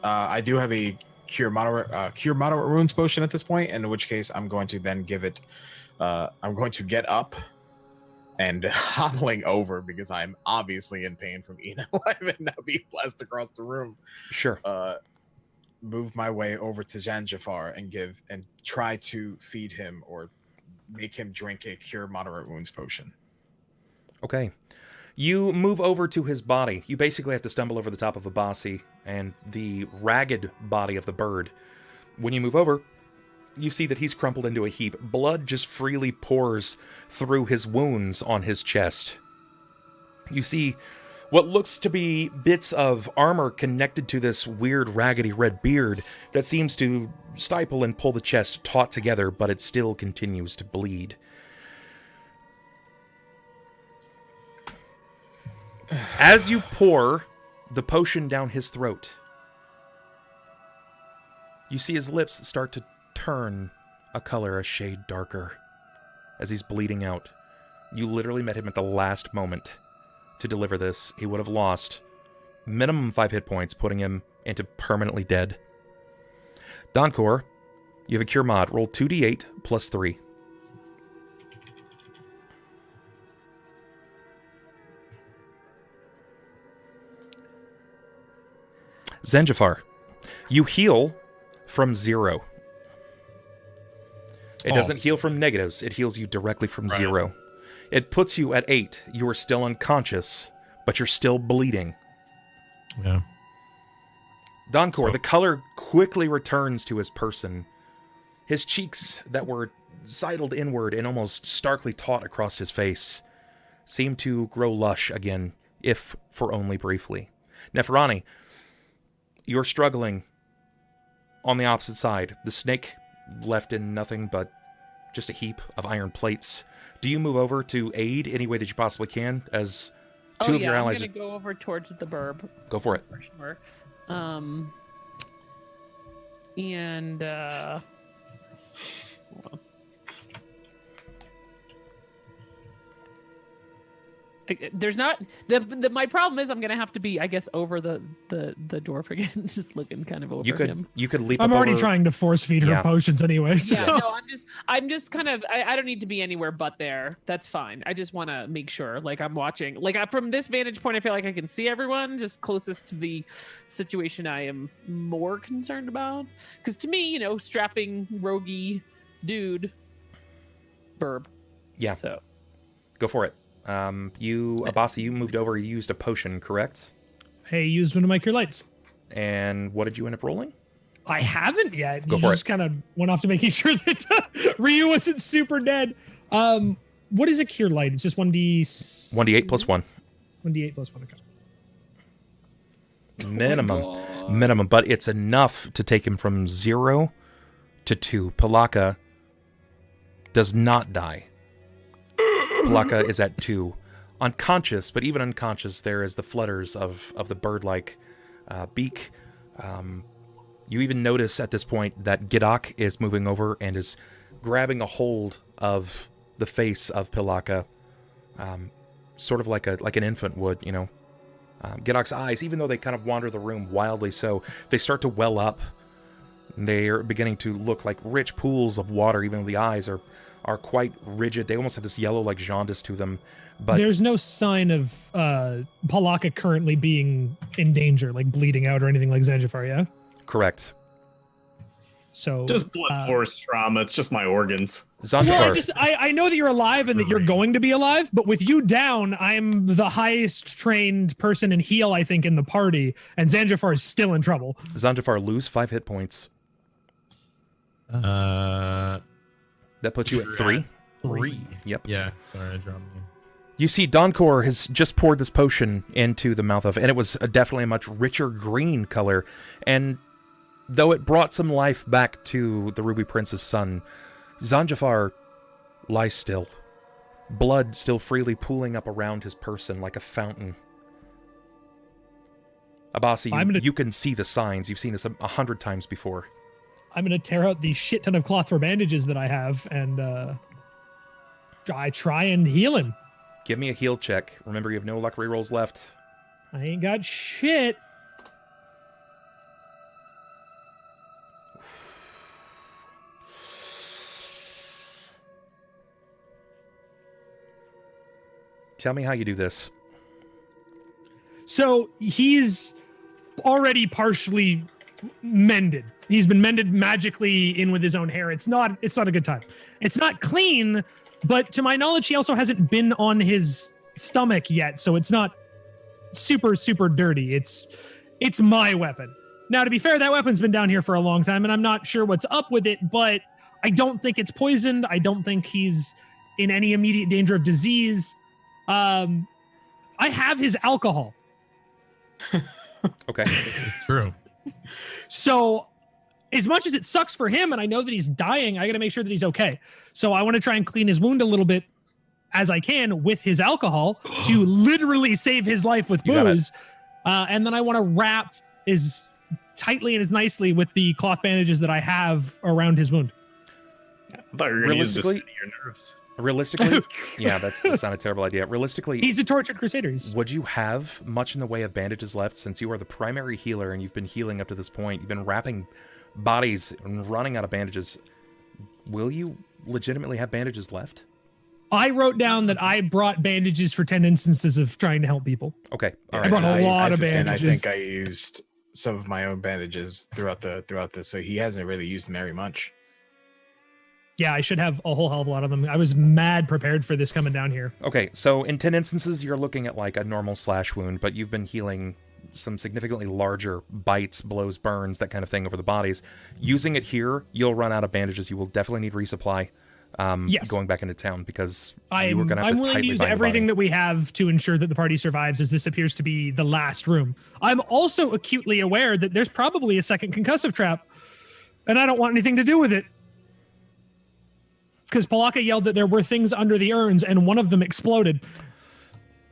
I do have a Cure Moderate Wounds potion at this point, in which case I'm going to then give it... I'm going to get up and hobbling over, because I'm obviously in pain from eating alive and now being blasted across the room. Sure. Move my way over to Xanjafar and try to feed him or make him drink a Cure Moderate Wounds potion. Okay. You move over to his body. You basically have to stumble over the top of Abasi and the ragged body of the bird. When you move over, you see that he's crumpled into a heap. Blood just freely pours through his wounds on his chest. You see what looks to be bits of armor connected to this weird raggedy red beard that seems to stifle and pull the chest taut together, but it still continues to bleed. As you pour the potion down his throat, you see his lips start to turn a color a shade darker as he's bleeding out. You literally met him at the last moment to deliver this. He would have lost minimum 5 hit points, putting him into permanently dead. Donkor, you have a cure mod. Roll 2d8 plus 3. Xanjafar, you heal from 0. It doesn't heal from negatives. It heals you directly from 0. It puts you at 8. You are still unconscious, but you're still bleeding. Yeah. Donkor, the color quickly returns to his person. His cheeks that were sidled inward and almost starkly taut across his face seem to grow lush again, if for only briefly. Neferani, you're struggling on the opposite side. The snake left in nothing but just a heap of iron plates. Do you move over to aid any way that you possibly can as two of your allies? I'm gonna go over towards the burb. Go for it. For sure. And hold on. There's not my problem is I'm gonna have to be, I guess, over the dwarf again, just looking kind of over him. You could leap. I'm up already over... trying to force feed her potions anyway. So. Yeah, no, I'm just kind of I don't need to be anywhere but there. That's fine. I just want to make sure, like, I'm watching. Like, from this vantage point, I feel like I can see everyone, just closest to the situation I am more concerned about. Because to me, strapping roguey dude, burb. Yeah. So go for it. Abasi, you moved over. You used a potion, correct? I used one of my cure lights. And what did you end up rolling? I haven't yet. Go you for just kind of went off to making sure that Ryu wasn't super dead. What is a cure light? It's just 1d8 plus 1. 1d8 plus 1. Okay. Minimum, but it's enough to take him from 0 to 2. Pilakka does not die. Pilakka is at 2. Unconscious, but even unconscious, there is the flutters of the bird-like beak. You even notice at this point that Gidok is moving over and is grabbing a hold of the face of Pilakka, sort of like an infant would, Gidok's eyes, even though they kind of wander the room wildly so, they start to well up. They are beginning to look like rich pools of water, even though the eyes are quite rigid. They almost have this yellow, like, jaundice to them. But there's no sign of Pilakka currently being in danger, like bleeding out or anything like Xanjafar, yeah? Correct. So just blunt force trauma. It's just my organs. Xanjafar. Well, I know that you're alive and that you're going to be alive, but with you down, I'm the highest trained person in heal, I think, in the party, and Xanjafar is still in trouble. Xanjafar, lose 5 hit points. That puts you at 3. 3. Yep. Yeah. Sorry, I dropped you. You see, Donkor has just poured this potion into the mouth of, and it was definitely a much richer green color. And though it brought some life back to the Ruby Prince's son, Xanjafar lies still. Blood still freely pooling up around his person like a fountain. Abasi, you can see the signs. You've seen this 100 times before. I'm going to tear out the shit ton of cloth for bandages that I have, and I try and heal him. Give me a heal check. Remember, you have no luck rerolls left. I ain't got shit. Tell me how you do this. So he's already partially mended. He's been mended magically in with his own hair. It's not a good time. It's not clean, but to my knowledge, he also hasn't been on his stomach yet, so it's not super, super dirty. It's my weapon. Now, to be fair, that weapon's been down here for a long time, and I'm not sure what's up with it, but I don't think it's poisoned. I don't think he's in any immediate danger of disease. I have his alcohol. Okay. It's true. So as much as it sucks for him, and I know that he's dying, I got to make sure that he's okay. So I want to try and clean his wound a little bit as I can with his alcohol to literally save his life with booze. And then I want to wrap as tightly and as nicely with the cloth bandages that I have around his wound. I thought you were going to use just your nerves. Realistically, yeah, that's not a terrible idea. Realistically, he's a tortured crusader. Would you have much in the way of bandages left since you are the primary healer and you've been healing up to this point? You've been wrapping bodies and running out of bandages. Will you legitimately have bandages left? I wrote down that I brought bandages for 10 instances of trying to help people. Okay, all I right. brought a lot of bandages. And I think I used some of my own bandages throughout this, so he hasn't really used very much. Yeah, I should have a whole hell of a lot of them. I was mad prepared for this coming down here. Okay, so in 10 instances, you're looking at like a normal slash wound, but you've been healing some significantly larger bites, blows, burns, that kind of thing over the bodies. Using it here, you'll run out of bandages. You will definitely need resupply going back into town because you were going to have to I'm willing to use everything that we have to ensure that the party survives, as this appears to be the last room. I'm also acutely aware that there's probably a second concussive trap, and I don't want anything to do with it. because Pilakka yelled that there were things under the urns, and one of them exploded.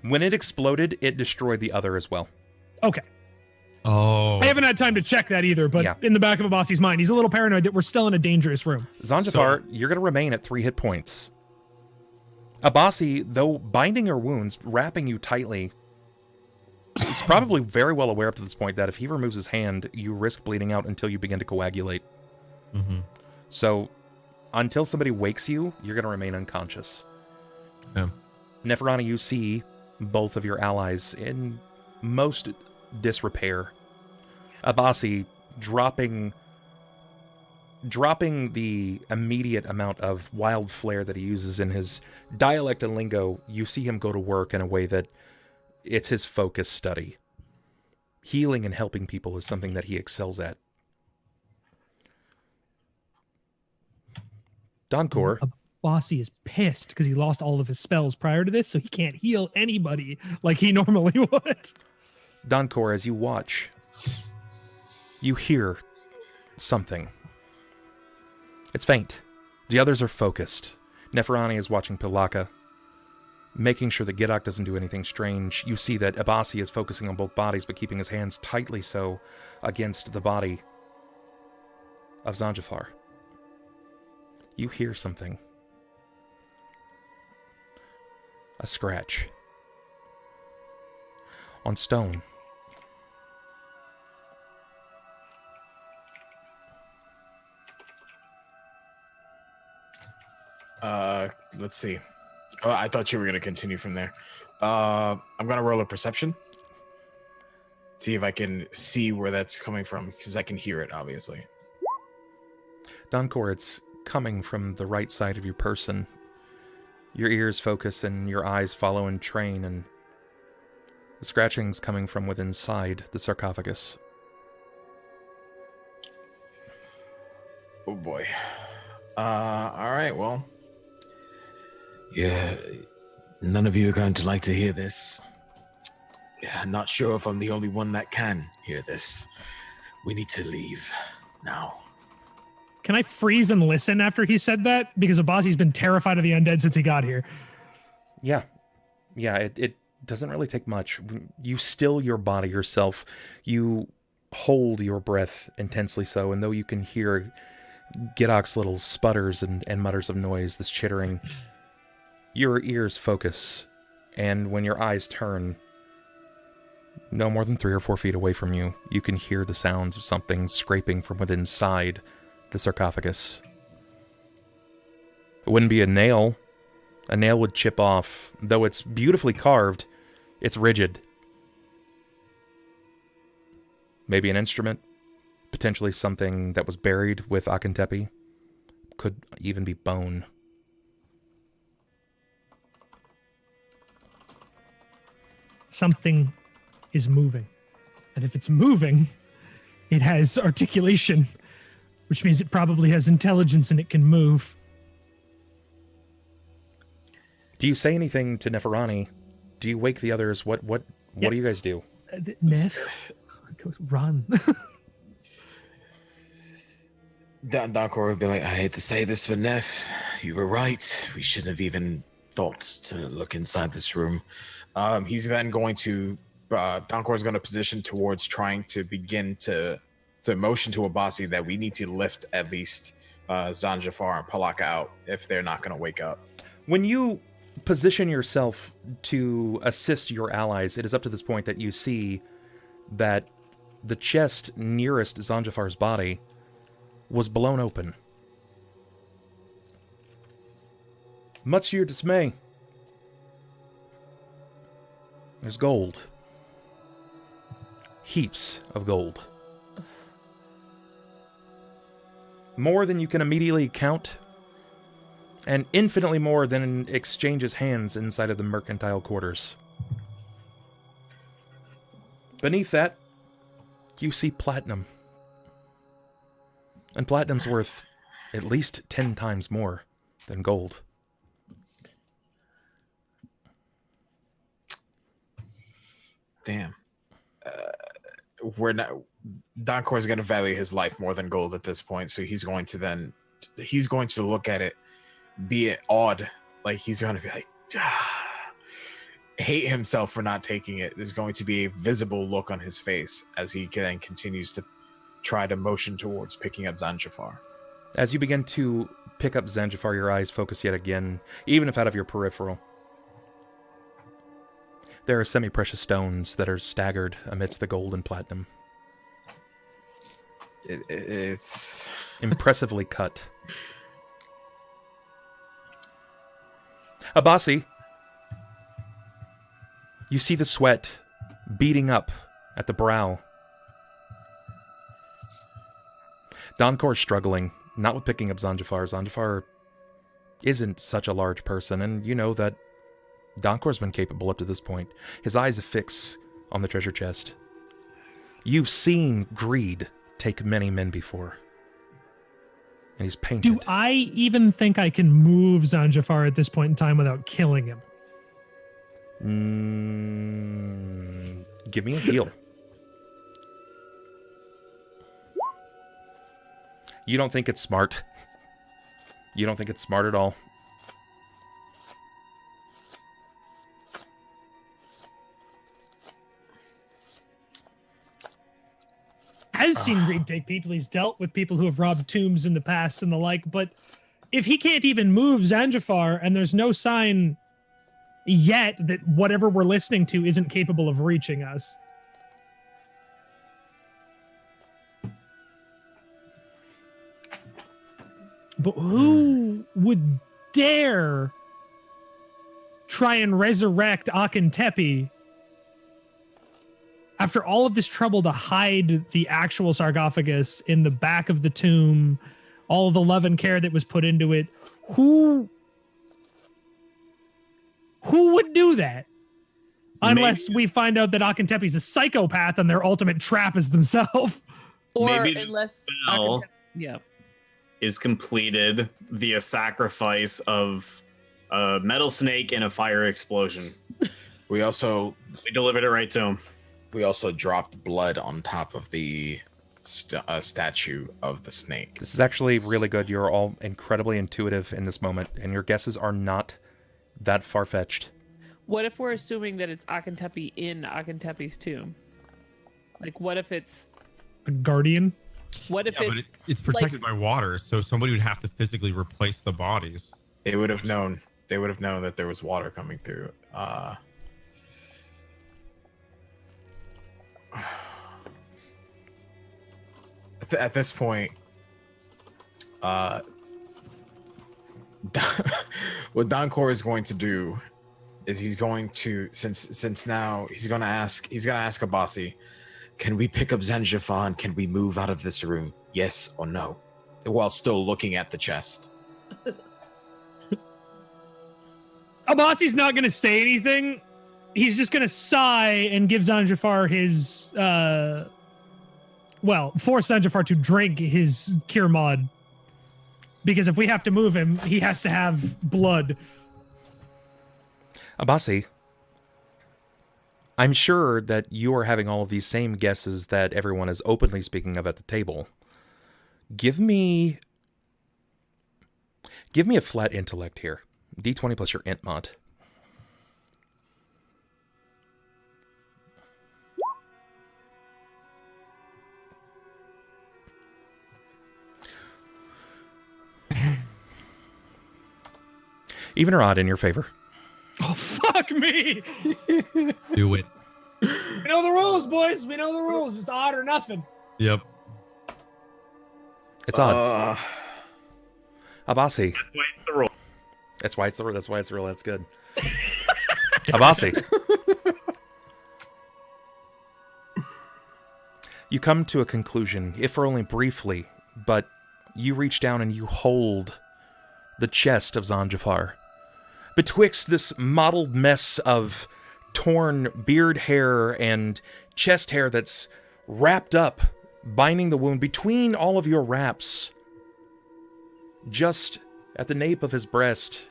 When it exploded, it destroyed the other as well. Okay. Oh. I haven't had time to check that either, but in the back of Abasi's mind, he's a little paranoid that we're still in a dangerous room. Xanjafar, you're going to remain at 3 hit points. Abasi, though binding your wounds, wrapping you tightly, is probably very well aware up to this point that if he removes his hand, you risk bleeding out until you begin to coagulate. Mm-hmm. So, until somebody wakes you, you're going to remain unconscious. Yeah. Neferani, you see both of your allies in most disrepair. Abasi dropping the immediate amount of wild flair that he uses in his dialect and lingo. You see him go to work in a way that it's his focus study. Healing and helping people is something that he excels at. Donkor. Abasi is pissed because he lost all of his spells prior to this, so he can't heal anybody like he normally would. Donkor, as you watch, you hear something. It's faint. The others are focused. Neferani is watching Pilakka, making sure that Gidok doesn't do anything strange. You see that Abasi is focusing on both bodies, but keeping his hands tightly so against the body of Xanjafar. You hear something. A scratch. On stone. Let's see. Oh, I thought you were going to continue from there. I'm going to roll a perception. See if I can see where that's coming from, because I can hear it, obviously. Donkor, it's coming from the right side of your person. Your ears focus and your eyes follow and train, and the scratching's coming from within inside the sarcophagus. Oh boy. All right, well. Yeah, none of you are going to like to hear this. Yeah, I'm not sure if I'm the only one that can hear this. We need to leave now. Can I freeze and listen after he said that? Because Abasi's been terrified of the undead since he got here. Yeah. Yeah, it doesn't really take much. You still your body yourself. You hold your breath intensely so, and though you can hear Gidok's little sputters and mutters of noise, this chittering, your ears focus, and when your eyes turn, no more than 3 or 4 feet away from you, you can hear the sounds of something scraping from within inside the sarcophagus. It wouldn't be a nail. A nail would chip off. Though it's beautifully carved, it's rigid. Maybe an instrument. Potentially something that was buried with Akentepe. Could even be bone. Something is moving. And if it's moving, it has articulation, which means it probably has intelligence and it can move. Do you say anything to Neferani? Do you wake the others? What do you guys do? Nef, run. Donkor would be like, I hate to say this, but Nef, you were right. We shouldn't have even thought to look inside this room. He's then going to, Donkor is going to position towards trying to begin to motion to Abasi that we need to lift at least Xanjafar and Pilakka out if they're not going to wake up. When you position yourself to assist your allies, it is up to this point that you see that the chest nearest Xanjafar's body was blown open. Much to your dismay, there's gold. Heaps of gold. More than you can immediately count, and infinitely more than exchanges hands inside of the mercantile quarters. Beneath that, you see platinum. And platinum's worth at least 10 times more than gold. Damn. We're not. Donkor is going to value his life more than gold at this point, so he's going to look at it be awed. Like he's going to be like, hate himself for not taking it. There's going to be a visible look on his face as he then continues to try to motion towards picking up Xanjafar. As you begin to pick up Xanjafar, your eyes focus yet again, even if out of your peripheral. There are semi-precious stones that are staggered amidst the gold and platinum. It's impressively cut. Abasi, you see the sweat beating up at the brow. Donkor's struggling, not with picking up Xanjafar. Xanjafar isn't such a large person, and you know that Donkor's been capable up to this point. His eyes affix on the treasure chest. You've seen greed take many men before. And he's painted. Do I even think I can move Xanjafar at this point in time without killing him? Give me a heal. You don't think it's smart. You don't think it's smart at all. Has seen greed take people. He's dealt with people who have robbed tombs in the past and the like. But if he can't even move Xanjafar and there's no sign yet that whatever we're listening to isn't capable of reaching us. But who would dare try and resurrect Akentepi after all of this trouble to hide the actual sarcophagus in the back of the tomb, all of the love and care that was put into it? Who would do that? Unless we find out that Akentepi's a psychopath and their ultimate trap is themselves. Or Maybe unless spell yeah. is completed via sacrifice of a metal snake and a fire explosion. We delivered it right to him. We also dropped blood on top of the statue of the snake. This is actually really good. You're all incredibly intuitive in this moment, and your guesses are not that far-fetched. What if we're assuming that it's Akentepi in Akentepi's tomb? Like, what if it's A guardian? What if but it's protected by water, so somebody would have to physically replace the bodies. They would have known. They would have known that there was water coming through. At this point, what Donkor is going to do is he's going to since now he's gonna ask Abasi, can we pick up Xanjafar and can we move out of this room? Yes or no? While still looking at the chest. Abasi's not going to say anything. He's just going to sigh and give Xanjafar his, force Xanjafar to drink his cure mod. Because if we have to move him, he has to have blood. Abasi, I'm sure that you are having all of these same guesses that everyone is openly speaking of at the table. Give me a flat intellect here. D20 plus your int mod. Even or odd in your favor. Oh, fuck me! Do it. We know the rules, boys. We know the rules. It's odd or nothing. Yep. It's odd. Abasi. That's why it's the rule. That's why it's the rule. That's good. Abasi. You come to a conclusion, if for only briefly, but you reach down and you hold the chest of Xanjafar. Betwixt this mottled mess of torn beard hair and chest hair that's wrapped up, binding the wound, between all of your wraps, just at the nape of his breast,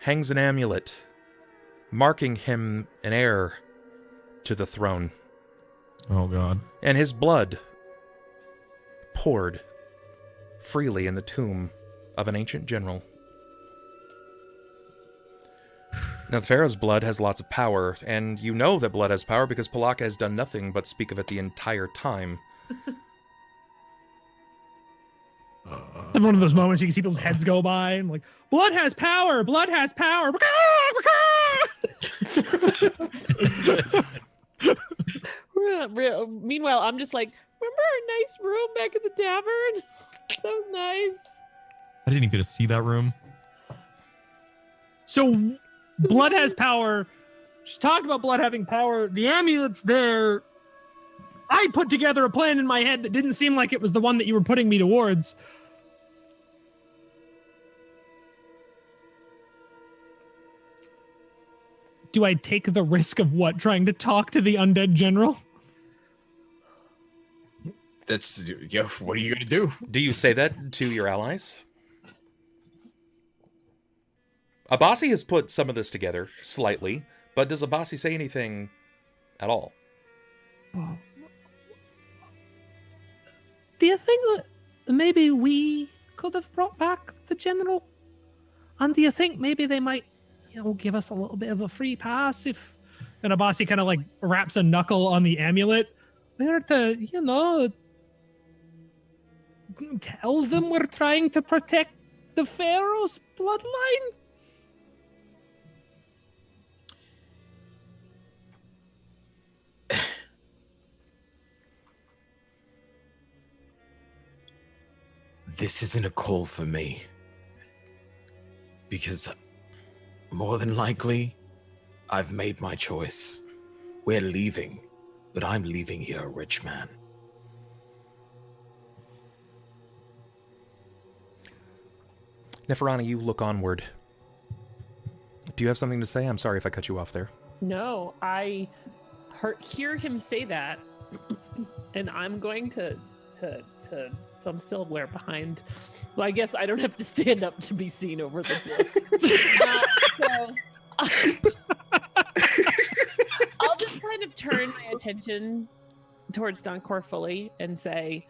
hangs an amulet, marking him an heir to the throne. Oh, God. And his blood poured freely in the tomb of an ancient general. Now, the Pharaoh's blood has lots of power, and you know that blood has power because Pilakka has done nothing but speak of it the entire time. One of those moments you can see people's heads go by and like, blood has power, blood has power. Meanwhile, I'm just like, remember our nice room back at the tavern? That was nice. I didn't even get to see that room. So blood has power. Just talked about blood having power. The amulet's there. I put together a plan in my head that didn't seem like it was the one that you were putting me towards. Do I take the risk of what? Trying to talk to the undead general? That's, yo, what are you going to do? Do you say that to your allies? Abasi has put some of this together, slightly, but does Abasi say anything at all? Do you think that maybe we could have brought back the general? And do you think maybe they might, give us a little bit of a free pass if... And Abasi kind of like wraps a knuckle on the amulet. We're to, tell them we're trying to protect the Pharaoh's bloodline? This isn't a call for me. Because more than likely, I've made my choice. We're leaving, but I'm leaving here a rich man. Neferani, you look onward. Do you have something to say? I'm sorry if I cut you off there. No, I hear him say that, and I'm going to. So I'm still behind. Well, I guess I don't have to stand up to be seen over the book. I'll just kind of turn my attention towards Donkor fully and say,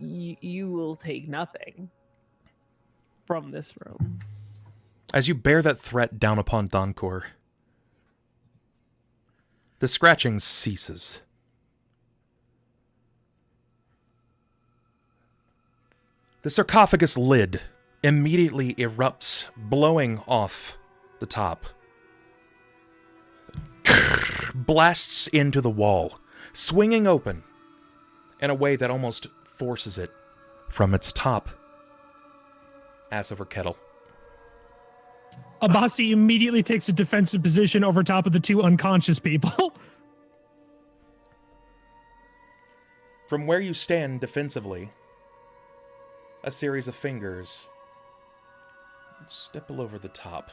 "You will take nothing from this room." As you bear that threat down upon Donkor, the scratching ceases. The sarcophagus lid immediately erupts, blowing off the top. Blasts into the wall, swinging open in a way that almost forces it from its top. Ass over kettle. Abasi immediately takes a defensive position over top of the two unconscious people. From where you stand defensively, a series of fingers stipple over the top.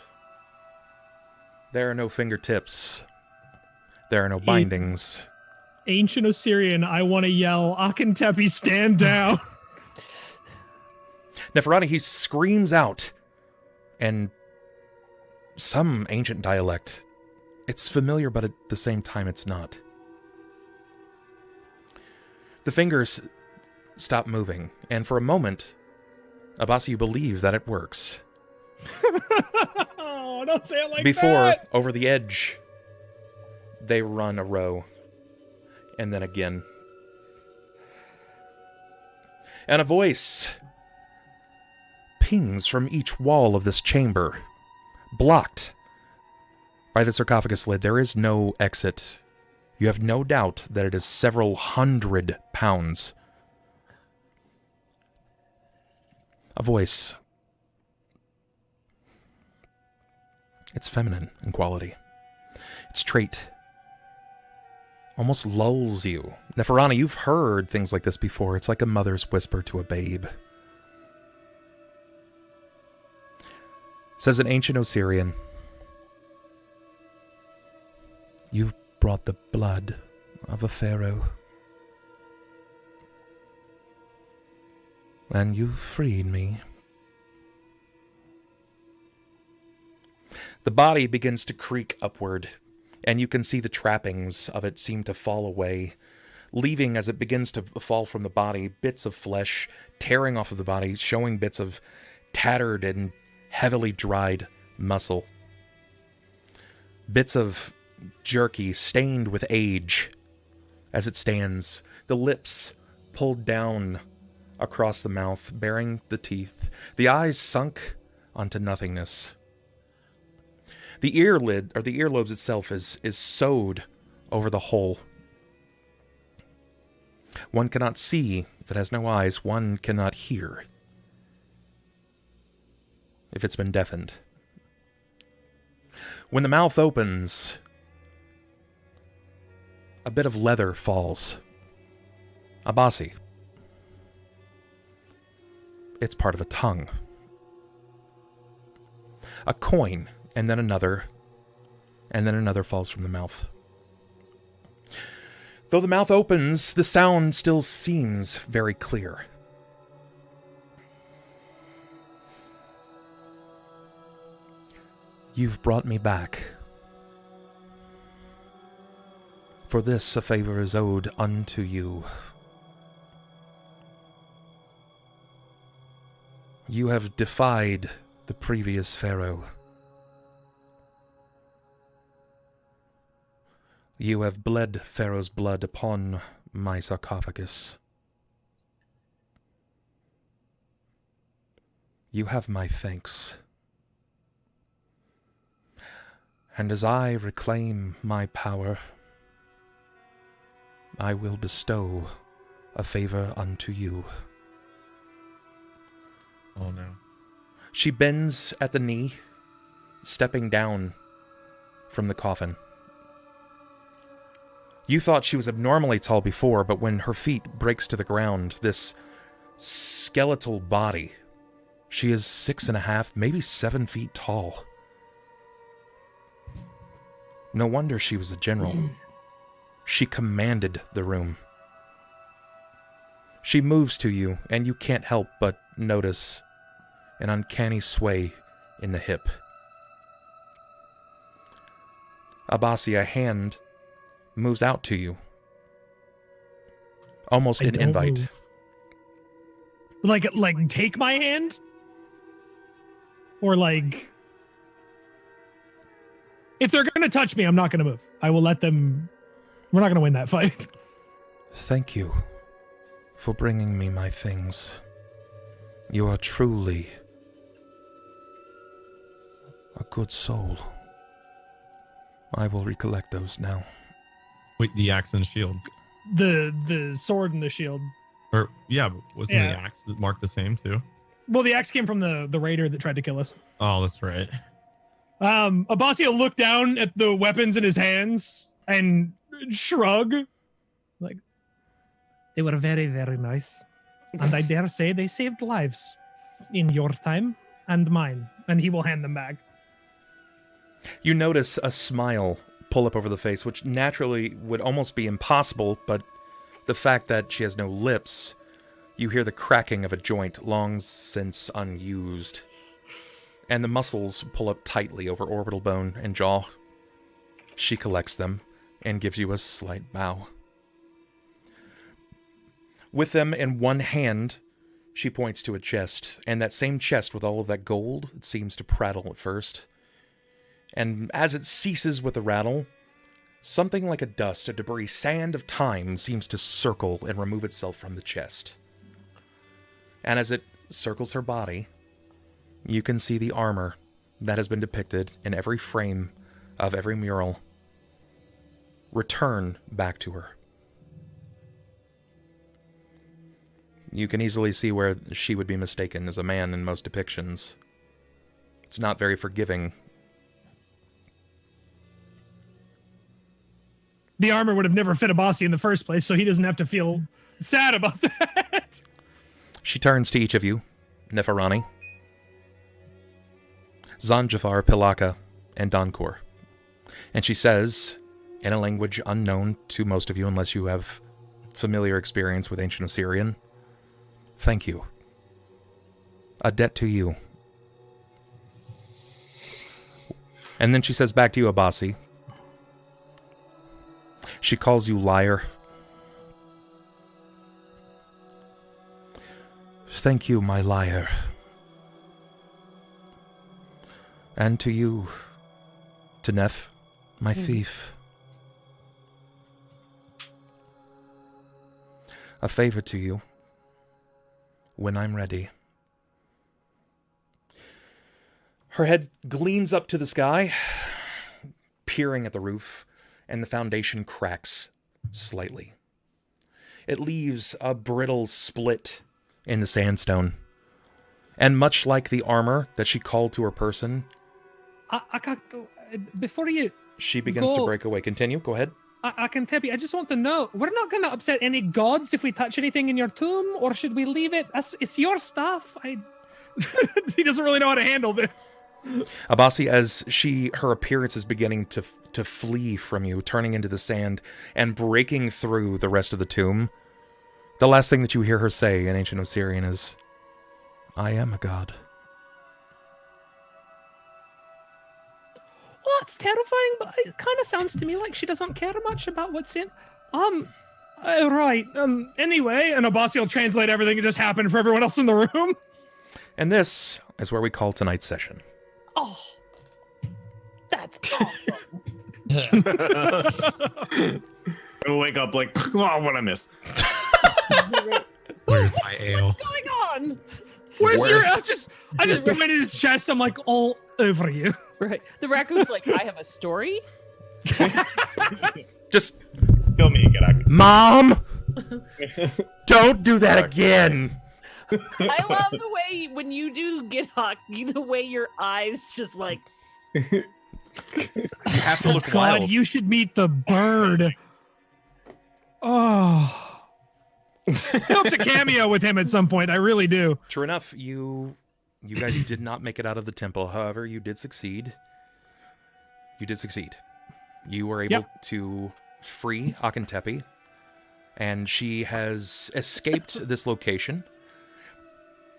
There are no fingertips. There are no bindings. Ancient Osirian, I want to yell, Akentepi, stand down. Neferani, he screams out, and some ancient dialect. It's familiar, but at the same time it's not. The fingers stop moving, and for a moment, Abasi, you believe that it works. Oh, don't say it like Before, that! over the edge, they run a row, and then again. And a voice pings from each wall of this chamber, blocked by the sarcophagus lid. There is no exit. You have no doubt that it is several 100 pounds. A voice. It's feminine in quality. Its trait almost lulls you. Neferani, you've heard things like this before. It's like a mother's whisper to a babe. Says an ancient Osirian. You've brought the blood of a pharaoh. And you've freed me. The body begins to creak upward, and you can see the trappings of it seem to fall away, leaving as it begins to fall from the body, bits of flesh tearing off of the body, showing bits of tattered and heavily dried muscle. bits of jerky stained with age as it stands, the lips pulled down across the mouth, bearing the teeth, the eyes sunk onto nothingness. The earlid, or the earlobes itself, is sewed over the hole. One cannot see if it has no eyes. One cannot hear if it's been deafened. When the mouth opens, a bit of leather falls. Abasi. It's part of a tongue. A coin, and then another falls from the mouth. Though the mouth opens, the sound still seems very clear. You've brought me back. For this a favor is owed unto you. You have defied the previous pharaoh. You have bled Pharaoh's blood upon my sarcophagus. You have my thanks. And as I reclaim my power, I will bestow a favor unto you. Oh no. She bends at the knee, stepping down from the coffin. You thought she was abnormally tall before, but when her feet breaks to the ground, this skeletal body, she is 6.5, maybe 7 feet tall. No wonder she was a general. She commanded the room. She moves to you, and you can't help but notice an uncanny sway in the hip. Abasi, a hand moves out to you. Almost an invite. Move. Like take my hand? Or like... If they're going to touch me, I'm not going to move. I will let them... We're not going to win that fight. Thank you for bringing me my things. You are truly a good soul. I will recollect those now. Wait, the axe and shield. The sword and the shield. Or yeah, but wasn't the axe that marked the same too? Well, the axe came from the raider that tried to kill us. Oh, that's right. Abasi will look down at the weapons in his hands and shrug. Like, they were very, very nice. And I dare say they saved lives in your time and mine. And he will hand them back. You notice a smile pull up over the face, which naturally would almost be impossible, but the fact that she has no lips, you hear the cracking of a joint long since unused. And the muscles pull up tightly over orbital bone and jaw. She collects them and gives you a slight bow. With them in one hand, she points to a chest, and that same chest with all of that gold, it seems to prattle at first. And as it ceases with the rattle, something like a dust, a debris, sand of time seems to circle and remove itself from the chest. And as it circles her body, you can see the armor that has been depicted in every frame of every mural return back to her. You can easily see where she would be mistaken as a man in most depictions. It's not very forgiving. The armor would have never fit Abasi in the first place, so he doesn't have to feel sad about that. She turns to each of you, Neferani, Xanjafar, Pilakka, and Donkor. And she says, in a language unknown to most of you unless you have familiar experience with ancient Assyrian, thank you. A debt to you. And then she says back to you, Abasi. She calls you liar. Thank you, my liar. And to you, to Nef, My thief. A favor to you. When I'm ready. Her head gleans up to the sky, peering at the roof, and the foundation cracks slightly. It leaves a brittle split in the sandstone. And much like the armor that she called to her person, before you... She begins to break away. Continue, go ahead. I can tell you, I just want to know, we're not going to upset any gods if we touch anything in your tomb, or should we leave it? It's your stuff. He doesn't really know how to handle this. Abasi, as her appearance is beginning to flee from you, turning into the sand and breaking through the rest of the tomb, the last thing that you hear her say in ancient Osirian is, I am a god. Well, that's terrifying, but it kind of sounds to me like she doesn't care much about what's in. Right. Anyway, and Abasi will translate everything that just happened for everyone else in the room. And this is where we call tonight's session. Oh, that's awesome. I'll wake up like, oh, what I missed. Where's my ale? What's going on? Where's your... I just pointed his chest. I'm like, all over you. Right. The raccoon's like, I have a story. Just... Kill me, get out. Mom! Don't do that again! I love the way when you do get hockey, the way your eyes just like... You have to look God, wild. you should meet the bird. Oh. I hope to cameo with him at some point. I really do. True enough, you guys did not make it out of the temple. However, you did succeed. You did succeed. You were able to free Akentepi, and she has escaped this location.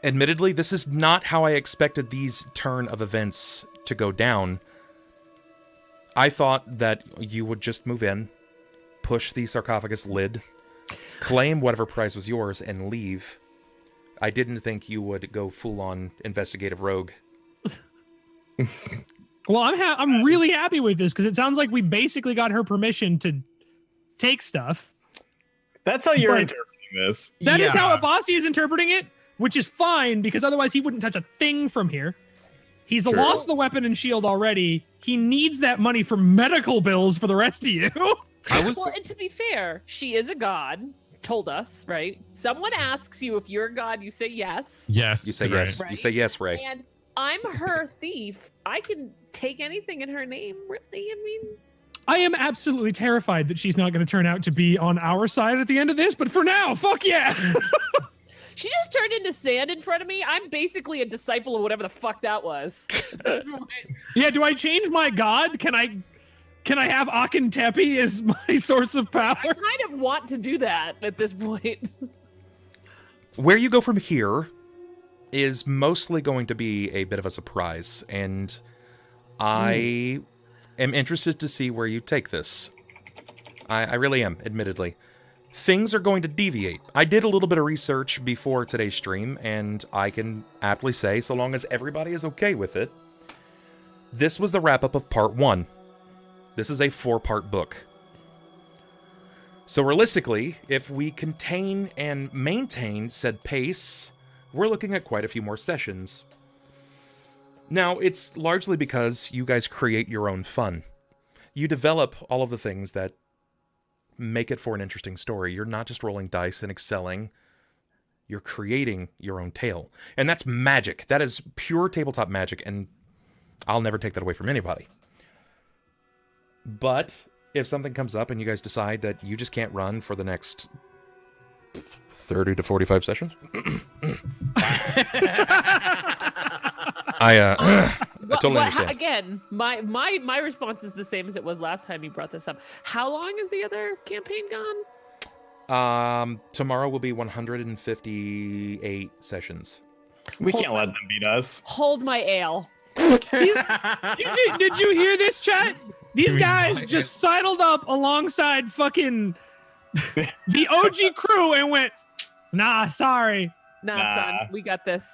Admittedly, this is not how I expected these turn of events to go down. I thought that you would just move in, push the sarcophagus lid, claim whatever prize was yours, and leave. I didn't think you would go full-on investigative rogue. Well, I'm really happy with this, because it sounds like we basically got her permission to take stuff. That's how you're interpreting this. That is how Abasi is interpreting it, which is fine, because otherwise he wouldn't touch a thing from here. He's lost the weapon and shield already. He needs that money for medical bills for the rest of you. Well, and to be fair, she is a god. Told us, right? Someone asks you if you're a god, you say yes. Yes. You say yes. Right. You say yes, Ray. And I'm her thief. I can take anything in her name, really. I mean... I am absolutely terrified that she's not going to turn out to be on our side at the end of this, but for now, fuck yeah. She just turned into sand in front of me. I'm basically a disciple of whatever the fuck that was. Yeah, do I change my god? Can I have Akentepi as my source of power? I kind of want to do that at this point. Where you go from here is mostly going to be a bit of a surprise, and I am interested to see where you take this. I really am, admittedly. Things are going to deviate. I did a little bit of research before today's stream, and I can aptly say, so long as everybody is okay with it, this was the wrap-up of Part 1. This is a 4-part book. So realistically, if we contain and maintain said pace, we're looking at quite a few more sessions. Now, it's largely because you guys create your own fun. You develop all of the things that make it for an interesting story. You're not just rolling dice and excelling. You're creating your own tale. And that's magic. That is pure tabletop magic, and I'll never take that away from anybody. But if something comes up and you guys decide that you just can't run for the next 30 to 45 sessions, I totally understand. Again, my response is the same as it was last time you brought this up. How long is the other campaign gone? Tomorrow will be 158 sessions. We can't let them beat us. Hold my ale. Did you hear this, chat? These guys just sidled up alongside fucking the OG crew and went, nah, sorry. Nah, son, we got this.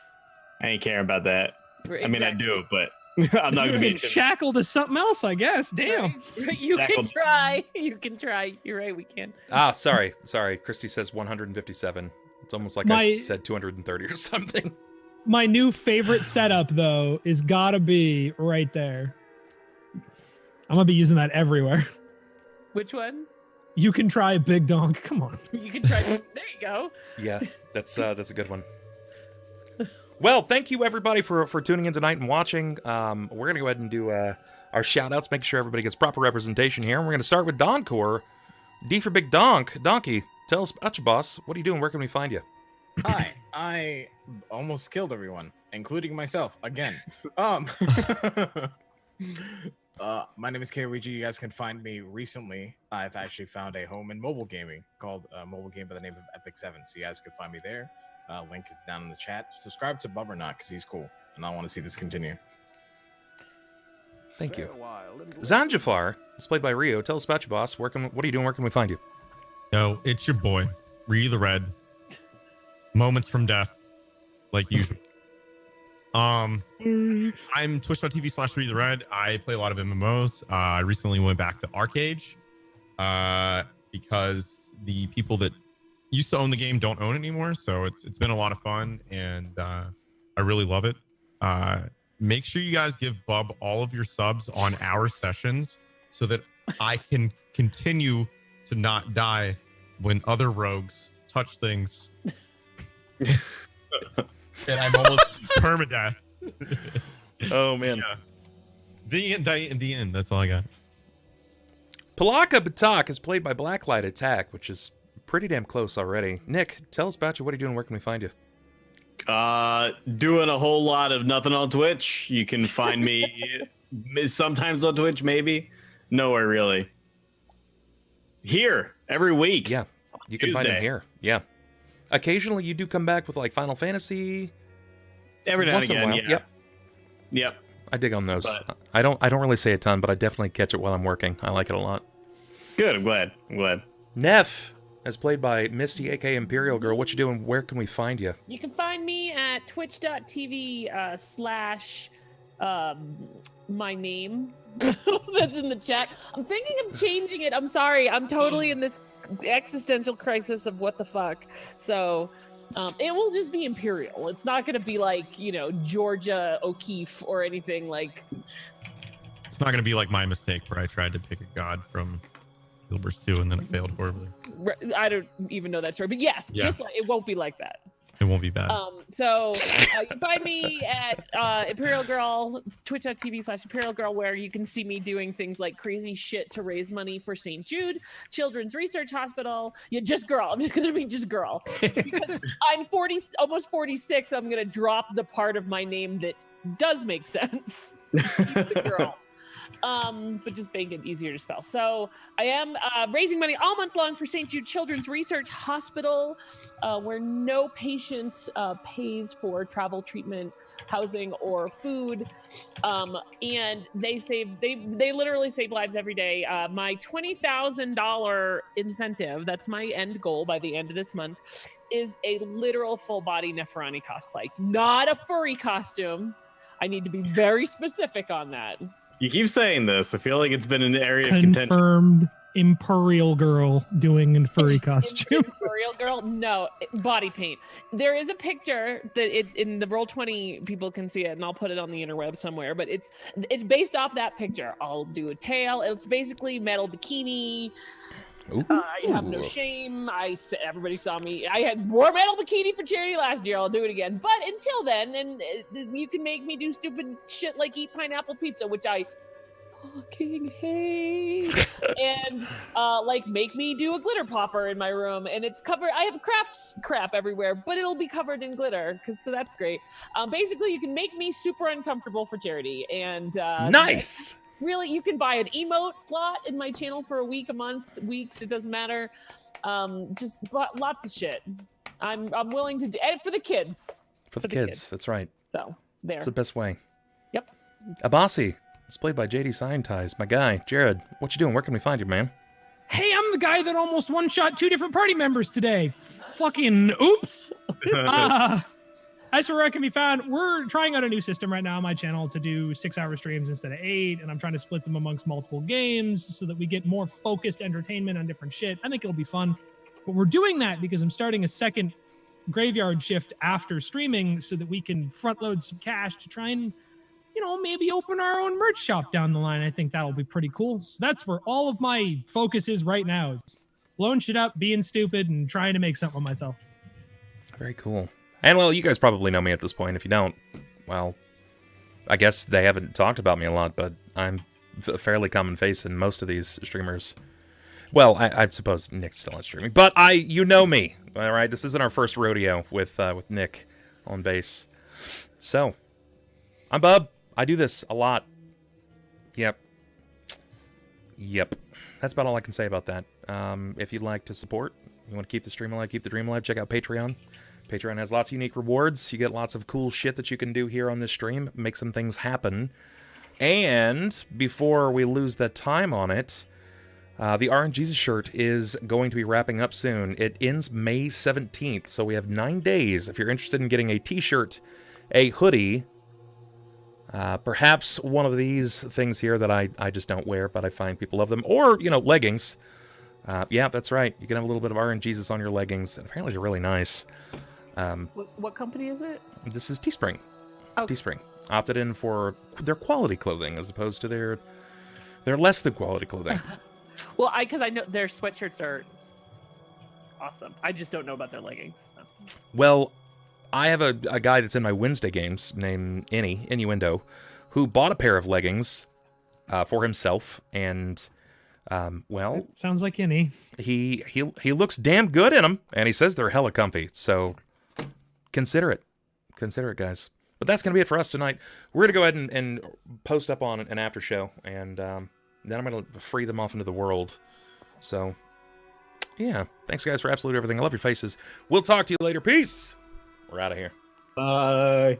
I ain't caring about that. I mean, I do, but I'm not gonna be shackled to something else, I guess. Damn. You can try. You can try. You're right. We can. Sorry. Christy says 157. It's almost like I said 230 or something. My new favorite setup, though, is gotta be right there. I'm gonna be using that everywhere. Which one? You can try a big donk. Come on. You can try. There you go. Yeah, that's a good one. Well, thank you everybody for tuning in tonight and watching. We're gonna go ahead and do our shout outs, make sure everybody gets proper representation here. And we're gonna start with Donkor. D for Big Donk. Donkey, tell us about you, boss. What are you doing? Where can we find you? Hi, I almost killed everyone, including myself again. My name is Kaoiji. You guys can find me recently. I've actually found a home in mobile gaming called a mobile game by the name of Epic 7. So you guys can find me there. Link is down in the chat. Subscribe to Bubbernaut because he's cool, and I want to see this continue. Thank you. Xanjafar is played by Rio. Tell us about you, boss. What are you doing? Where can we find you? Yo, it's your boy, RyutheRed. Moments from death, like usual. I'm twitch.tv/RyutheRed. I play a lot of MMOs. I recently went back to Arcade because the people that used to own the game don't own it anymore. So it's been a lot of fun, and I really love it. Make sure you guys give Bub all of your subs on our sessions so that I can continue to not die when other rogues touch things. And I'm almost permadeath. Oh man. Yeah. The end. That's all I got. Pilakka-Bitakk is played by BlackLightAttack, which is pretty damn close already. Nick, tell us about you. What are you doing? Where can we find you? Doing a whole lot of nothing on Twitch. You can find me sometimes on Twitch, maybe. Nowhere really. Here every week. Yeah, you can find him here. Yeah. Occasionally, you do come back with like Final Fantasy. Every now and again, yeah. Yep. I dig on those. But I don't really say a ton, but I definitely catch it while I'm working. I like it a lot. Good. I'm glad. Nef, as played by Misty, aka Imperialgrrl. What you doing? Where can we find you? You can find me at twitch.tv / my name. That's in the chat. I'm thinking of changing it. I'm sorry. I'm totally in this existential crisis of what the fuck. So it will just be Imperial. It's not going to be like, Georgia O'Keeffe or anything like. It's not going to be like my mistake where I tried to pick a god from Gilbert's 2 and then it failed horribly. I don't even know that story, but yes, just like it won't be like that. It won't be bad. So you can find me at Imperialgrrl, twitch.tv /Imperialgrrl, where you can see me doing things like crazy shit to raise money for St. Jude Children's Research Hospital. Yeah, just girl. I'm just gonna be just girl. Because I'm almost 46. I'm gonna drop the part of my name that does make sense. Girl. But just make it easier to spell. So I am raising money all month long for St. Jude Children's Research Hospital, where no patient pays for travel, treatment, housing, or food. And they literally save lives every day. My $20,000 incentive, that's my end goal by the end of this month, is a literal full body Neferani cosplay, not a furry costume. I need to be very specific on that. You keep saying this. I feel like it's been an area of contention. Confirmed Imperialgrrl doing a furry costume. Imperialgrrl? No, body paint. There is a picture that in the Roll20 people can see it, and I'll put it on the interweb somewhere. But it's based off that picture. I'll do a tail. It's basically metal bikini. I have no shame. Everybody saw me. I wore metal bikini for charity last year. I'll do it again. But until then, and you can make me do stupid shit like eat pineapple pizza, which I fucking hate, and like make me do a glitter popper in my room, and it's covered. I have crap everywhere, but it'll be covered in glitter, so that's great. Basically, you can make me super uncomfortable for charity, and nice. Really, you can buy an emote slot in my channel for a week, a month, weeks. It doesn't matter. Just lots of shit. I'm willing to do, and for the kids. For the kids, that's right. So there. It's the best way. Yep. Abasi, it's played by JDScientize. My guy, Jared. What you doing? Where can we find you, man? Hey, I'm the guy that almost one-shot 2 different party members today. Fucking oops. As for where I can be found, we're trying out a new system right now on my channel to do 6-hour streams instead of 8, and I'm trying to split them amongst multiple games so that we get more focused entertainment on different shit. I think it'll be fun. But we're doing that because I'm starting a second graveyard shift after streaming so that we can front load some cash to try and, maybe open our own merch shop down the line. I think that'll be pretty cool. So that's where all of my focus is right now, is blowing shit up, being stupid, and trying to make something of myself. Very cool. And, well, you guys probably know me at this point. If you don't, well, I guess they haven't talked about me a lot, but I'm a fairly common face in most of these streamers. Well, I suppose Nick's still not streaming, but you know me, all right? This isn't our first rodeo with Nick on bass. So, I'm Bub. I do this a lot. Yep. That's about all I can say about that. If you'd like to support, you want to keep the stream alive, keep the dream alive, check out Patreon. Patreon has lots of unique rewards. You get lots of cool shit that you can do here on this stream, make some things happen. And before we lose the time on it, the RNGesus shirt is going to be wrapping up soon. It ends May 17th, so we have 9 days. If you're interested in getting a t-shirt, a hoodie, perhaps one of these things here that I just don't wear, but I find people love them, or, leggings. Yeah, that's right. You can have a little bit of RNGesus on your leggings, and apparently they're really nice. What company is it? This is Teespring. Oh. Teespring opted in for their quality clothing as opposed to their less than quality clothing. Well, because I know their sweatshirts are awesome. I just don't know about their leggings. So. Well, I have a guy that's in my Wednesday games named Innuendo, who bought a pair of leggings for himself, and well, sounds like any. He looks damn good in them, and he says they're hella comfy. So consider it, guys. But that's gonna be it for us tonight. We're gonna go ahead and post up on an after show, and then I'm gonna free them off into the world. So yeah, thanks guys for absolutely everything. I love your faces. We'll talk to you later. Peace. We're out of here. Bye.